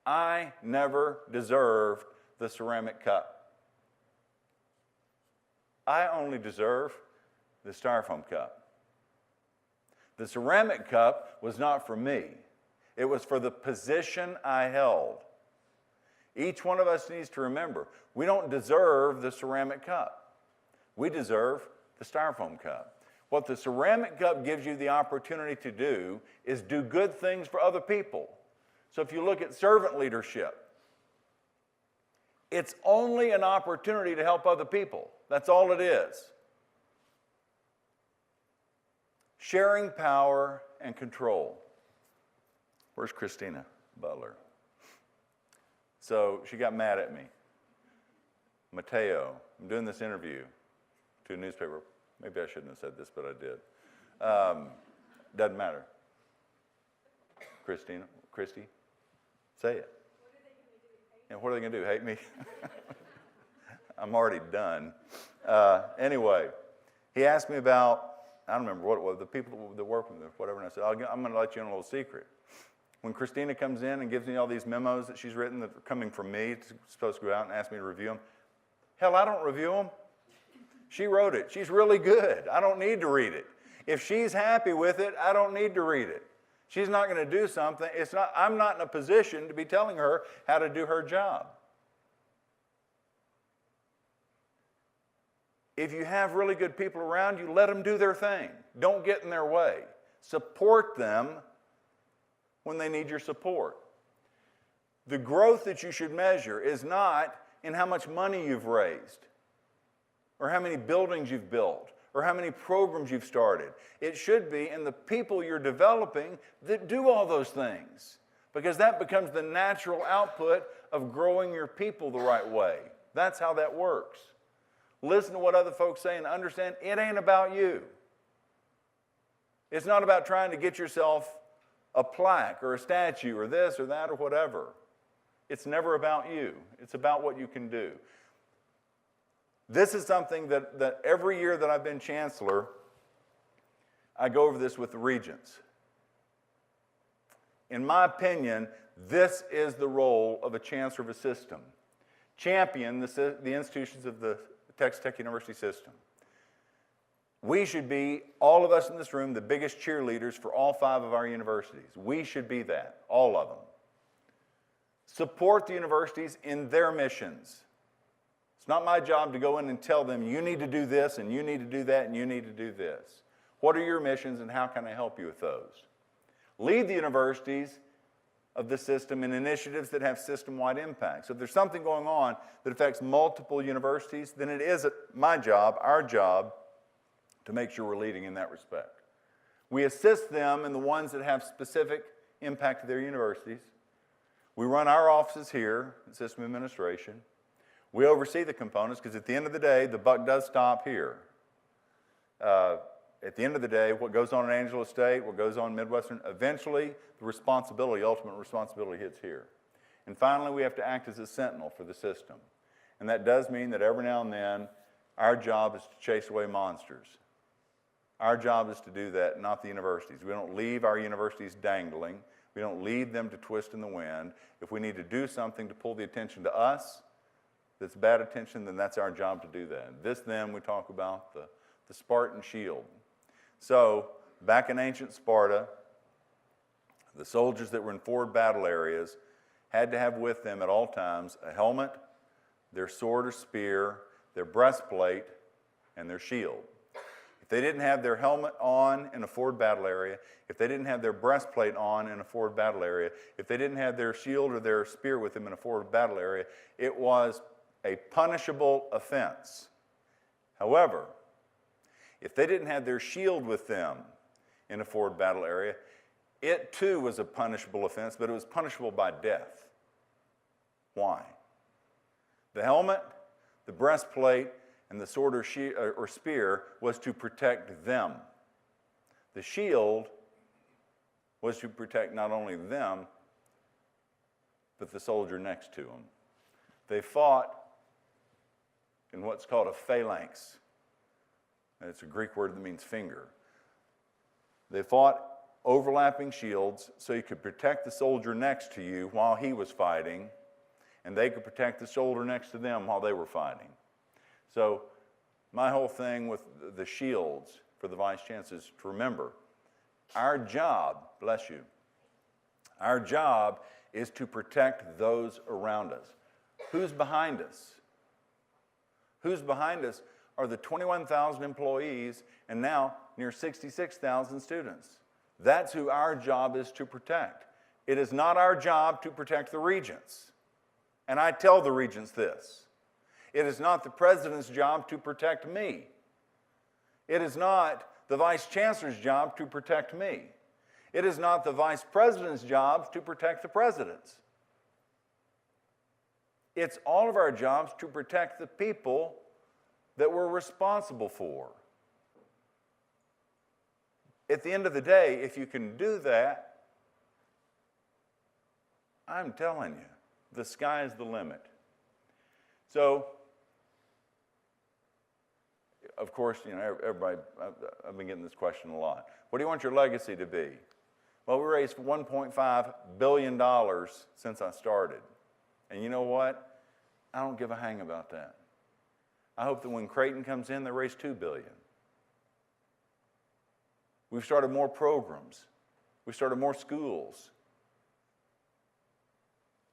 I never deserved the ceramic cup. I only deserve the styrofoam cup. The ceramic cup was not for me. It was for the position I held. Each one of us needs to remember, we don't deserve the ceramic cup. We deserve the styrofoam cup. What the ceramic cup gives you the opportunity to do is do good things for other people. So if you look at servant leadership, it's only an opportunity to help other people. That's all it is. Sharing power and control. Where's Christina Butler? So she got mad at me. Mateo, I'm doing this interview to a newspaper. Maybe I shouldn't have said this, but I did. Doesn't matter. Christy, say it. What are they going to do? Hate me? I'm already done. Anyway, he asked me about, I don't remember what it was, the people that work with me, whatever, and I said, I'm going to let you in a little secret. When Christina comes in and gives me all these memos that she's written that are coming from me, it's supposed to go out and ask me to review them, hell, I don't review them. She wrote it. She's really good. I don't need to read it. If she's happy with it, I don't need to read it. She's not going to do something. I'm not in a position to be telling her how to do her job. If you have really good people around you, let them do their thing. Don't get in their way. Support them when they need your support. The growth that you should measure is not in how much money you've raised, or how many buildings you've built, or how many programs you've started. It should be in the people you're developing that do all those things, because that becomes the natural output of growing your people the right way. That's how that works. Listen to what other folks say and understand it ain't about you. It's not about trying to get yourself a plaque or a statue or this or that or whatever. It's never about you. It's about what you can do. This is something that every year that I've been chancellor, I go over this with the regents. In my opinion, this is the role of a chancellor of a system. Champion the institutions of the Texas Tech University system. We should be, all of us in this room, the biggest cheerleaders for all 5 of our universities. We should be that, all of them. Support the universities in their missions. It's not my job to go in and tell them, you need to do this, and you need to do that, and you need to do this. What are your missions, and how can I help you with those? Lead the universities of the system in initiatives that have system-wide impact. So if there's something going on that affects multiple universities, then it is my job, our job, to make sure we're leading in that respect. We assist them in the ones that have specific impact to their universities. We run our offices here in system administration. We oversee the components because at the end of the day, the buck does stop here. At the end of the day, what goes on in Angelo State, what goes on in Midwestern, eventually the ultimate responsibility hits here. And finally, we have to act as a sentinel for the system. And that does mean that every now and then, our job is to chase away monsters. Our job is to do that, not the universities. We don't leave our universities dangling. We don't lead them to twist in the wind. If we need to do something to pull the attention to us, that's bad attention, then that's our job to do that. This, then, we talk about the Spartan shield. So, back in ancient Sparta, the soldiers that were in forward battle areas had to have with them at all times a helmet, their sword or spear, their breastplate, and their shield. If they didn't have their helmet on in a forward battle area, if they didn't have their breastplate on in a forward battle area, if they didn't have their shield or their spear with them in a forward battle area, it was a punishable offense. However, if they didn't have their shield with them in a forward battle area, it too was a punishable offense, but it was punishable by death. Why? The helmet, the breastplate, and the sword or spear was to protect them. The shield was to protect not only them, but the soldier next to them. They fought in what's called a phalanx. And it's a Greek word that means finger. They fought overlapping shields so you could protect the soldier next to you while he was fighting, and they could protect the soldier next to them while they were fighting. So my whole thing with the shields for the Vice Chancellor is to remember, our job, bless you, our job is to protect those around us. Who's behind us? Who's behind us are the 21,000 employees and now near 66,000 students. That's who our job is to protect. It is not our job to protect the regents. And I tell the regents this. It is not the president's job to protect me. It is not the vice chancellor's job to protect me. It is not the vice president's job to protect the presidents. It's all of our jobs to protect the people that we're responsible for. At the end of the day, if you can do that, I'm telling you, the sky is the limit. So, of course, you know, everybody, I've been getting this question a lot. What do you want your legacy to be? Well, we raised $1.5 billion since I started. And you know what? I don't give a hang about that. I hope that when Creighton comes in, they raise $2 billion. We've started more programs. We've started more schools.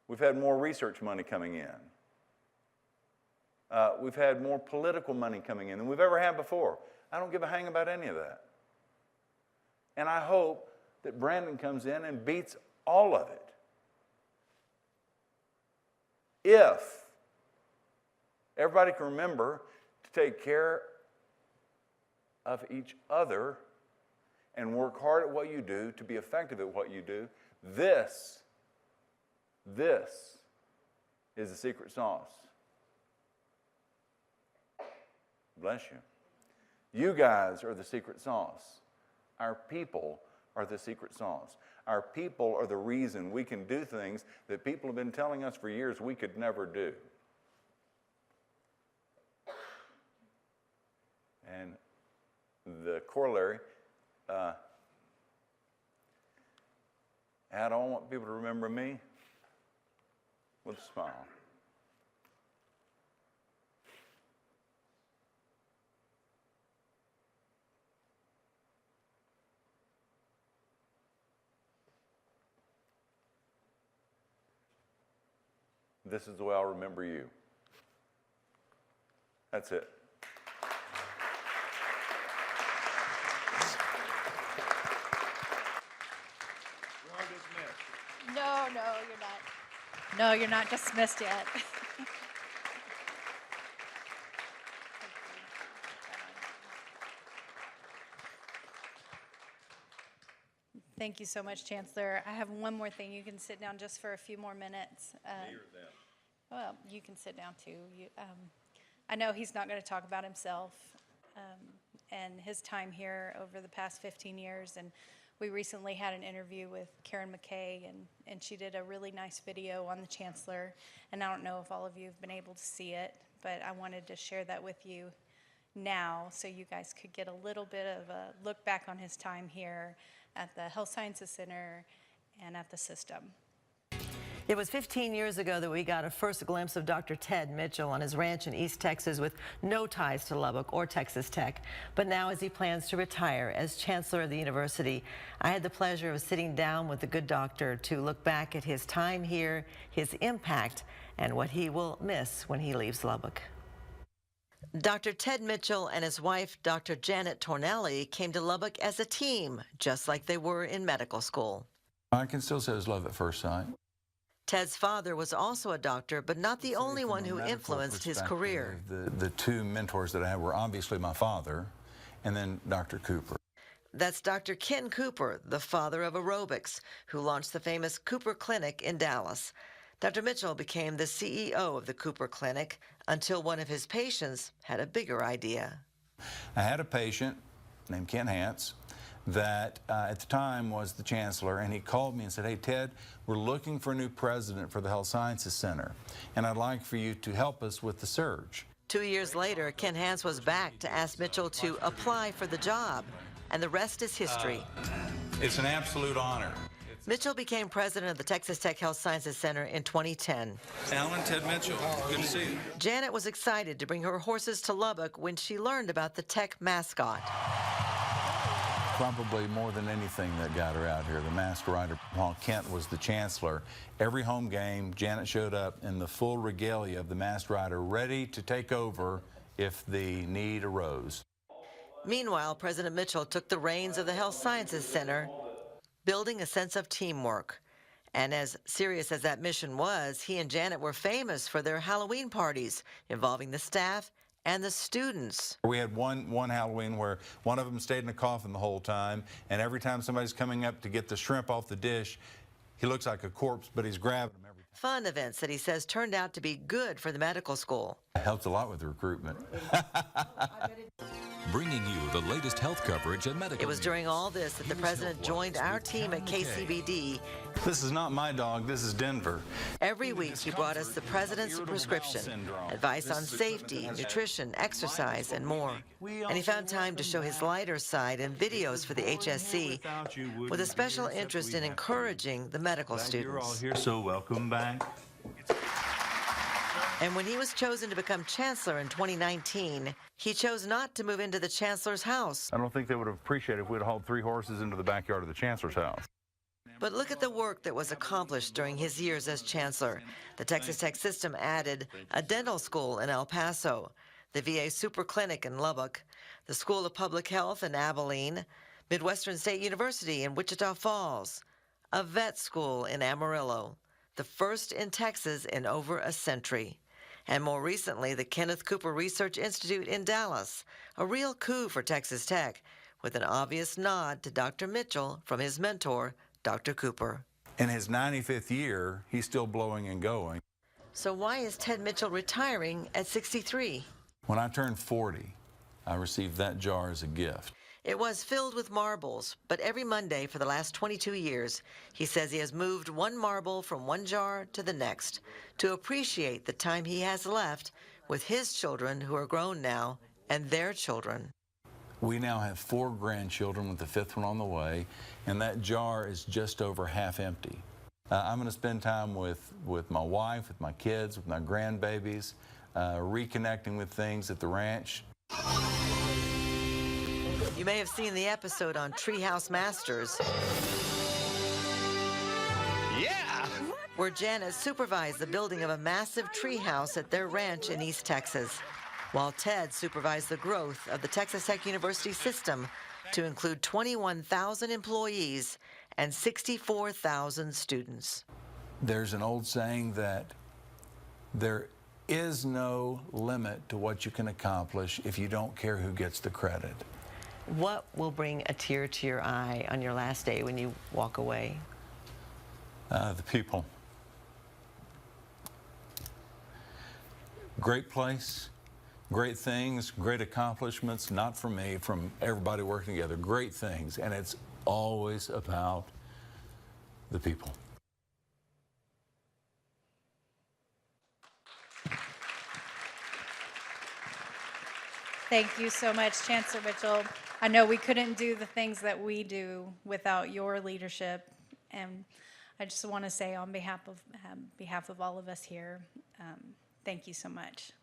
We've had more research money coming in. We've had more political money coming in than we've ever had before. I don't give a hang about any of that. And I hope that Brandon comes in and beats all of it. If everybody can remember to take care of each other and work hard at what you do, to be effective at what you do, this is the secret sauce. Bless you. You guys are the secret sauce. Our people are the secret sauce. Our people are the reason we can do things that people have been telling us for years we could never do. And the corollary, how do I want people to remember me? With a smile. This is the way I'll remember you. That's it. No, you're not. No, you're not dismissed yet. Thank you so much, Chancellor. I have one more thing. You can sit down just for a few more minutes. Well, you can sit down too. I know he's not going to talk about himself and his time here over the past 15 years. And we recently had an interview with Karen McKay, and she did a really nice video on the Chancellor. And I don't know if all of you have been able to see it, but I wanted to share that with you now so you guys could get a little bit of a look back on his time here at the Health Sciences Center and at the system. It was 15 years ago that we got a first glimpse of Dr. Ted Mitchell on his ranch in East Texas with no ties to Lubbock or Texas Tech. But now as he plans to retire as Chancellor of the university, I had the pleasure of sitting down with the good doctor to look back at his time here, his impact, and what he will miss when he leaves Lubbock. Dr. Ted Mitchell and his wife, Dr. Janet Tornelli, came to Lubbock as a team, just like they were in medical school. I can still say it was love at first sight. Ted's father was also a doctor, but not the only one who influenced his career. The two mentors that I had were obviously my father and then Dr. Cooper. That's Dr. Ken Cooper, the father of aerobics, who launched the famous Cooper Clinic in Dallas. Dr. Mitchell became the CEO of the Cooper Clinic until one of his patients had a bigger idea. I had a patient named Ken Hance that at the time was the chancellor, and he called me and said, "Hey, Ted, we're looking for a new president for the Health Sciences Center, and I'd like for you to help us with the search." 2 years later, Ken Hance was back to ask Mitchell to apply for the job, and the rest is history. It's an absolute honor. Mitchell became president of the Texas Tech Health Sciences Center in 2010. Alan, Ted Mitchell, good to see you. Janet was excited to bring her horses to Lubbock when she learned about the Tech mascot. Probably more than anything that got her out here, the masked rider, while Kent was the chancellor. Every home game, Janet showed up in the full regalia of the masked rider, ready to take over if the need arose. Meanwhile, President Mitchell took the reins of the Health Sciences Center, building a sense of teamwork. And as serious as that mission was, he and Janet were famous for their Halloween parties involving the staff and the students. We had one Halloween where one of them stayed in a coffin the whole time, and every time somebody's coming up to get the shrimp off the dish, he looks like a corpse, but he's grabbing them every time. Fun events that he says turned out to be good for the medical school. It helped a lot with the recruitment. Bringing you the latest health coverage and medical It was during all this that the president joined our team at KCBD. This is not my dog, this is Denver. Every week he brought us the president's prescription, advice on safety, nutrition, exercise, and more. And he found time to show his lighter side in videos for the HSC, with a special interest in encouraging the medical students. So welcome back. And when he was chosen to become chancellor in 2019, he chose not to move into the chancellor's house. I don't think they would have appreciated if we'd hauled 3 horses into the backyard of the chancellor's house. But look at the work that was accomplished during his years as chancellor. The Texas Tech system added a dental school in El Paso, the VA Super Clinic in Lubbock, the School of Public Health in Abilene, Midwestern State University in Wichita Falls, a vet school in Amarillo, the first in Texas in over a century. And more recently, the Kenneth Cooper Research Institute in Dallas, a real coup for Texas Tech, with an obvious nod to Dr. Mitchell from his mentor, Dr. Cooper. In his 95th year, he's still blowing and going. So why is Ted Mitchell retiring at 63? When I turned 40, I received that jar as a gift. It was filled with marbles, but every Monday for the last 22 years, he says he has moved one marble from one jar to the next to appreciate the time he has left with his children who are grown now and their children. We now have 4 grandchildren with the 5th one on the way, and that jar is just over half empty. I'm going to spend time with my wife, with my kids, with my grandbabies, reconnecting with things at the ranch. You may have seen the episode on Treehouse Masters. Yeah! Where Janet supervised the building of a massive treehouse at their ranch in East Texas, while Ted supervised the growth of the Texas Tech University system to include 21,000 employees and 64,000 students. There's an old saying that there is no limit to what you can accomplish if you don't care who gets the credit. What will bring a tear to your eye on your last day when you walk away? The people. Great place, great things, great accomplishments, not from me, from everybody working together, great things, and it's always about the people. Thank you so much, Chancellor Mitchell. I know we couldn't do the things that we do without your leadership And I just want to say on behalf of all of us here, thank you so much.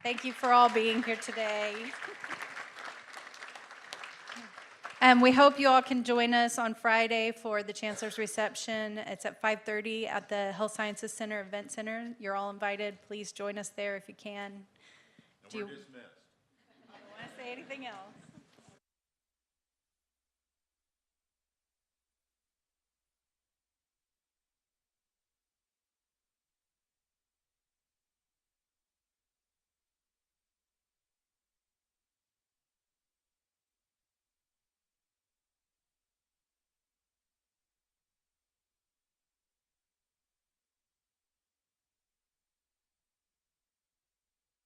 Thank you for all being here today. And we hope you all can join us on Friday for the Chancellor's reception. It's at 5:30 at the Health Sciences Center Event Center. You're all invited. Please join us there if you can. Do you want to say anything else?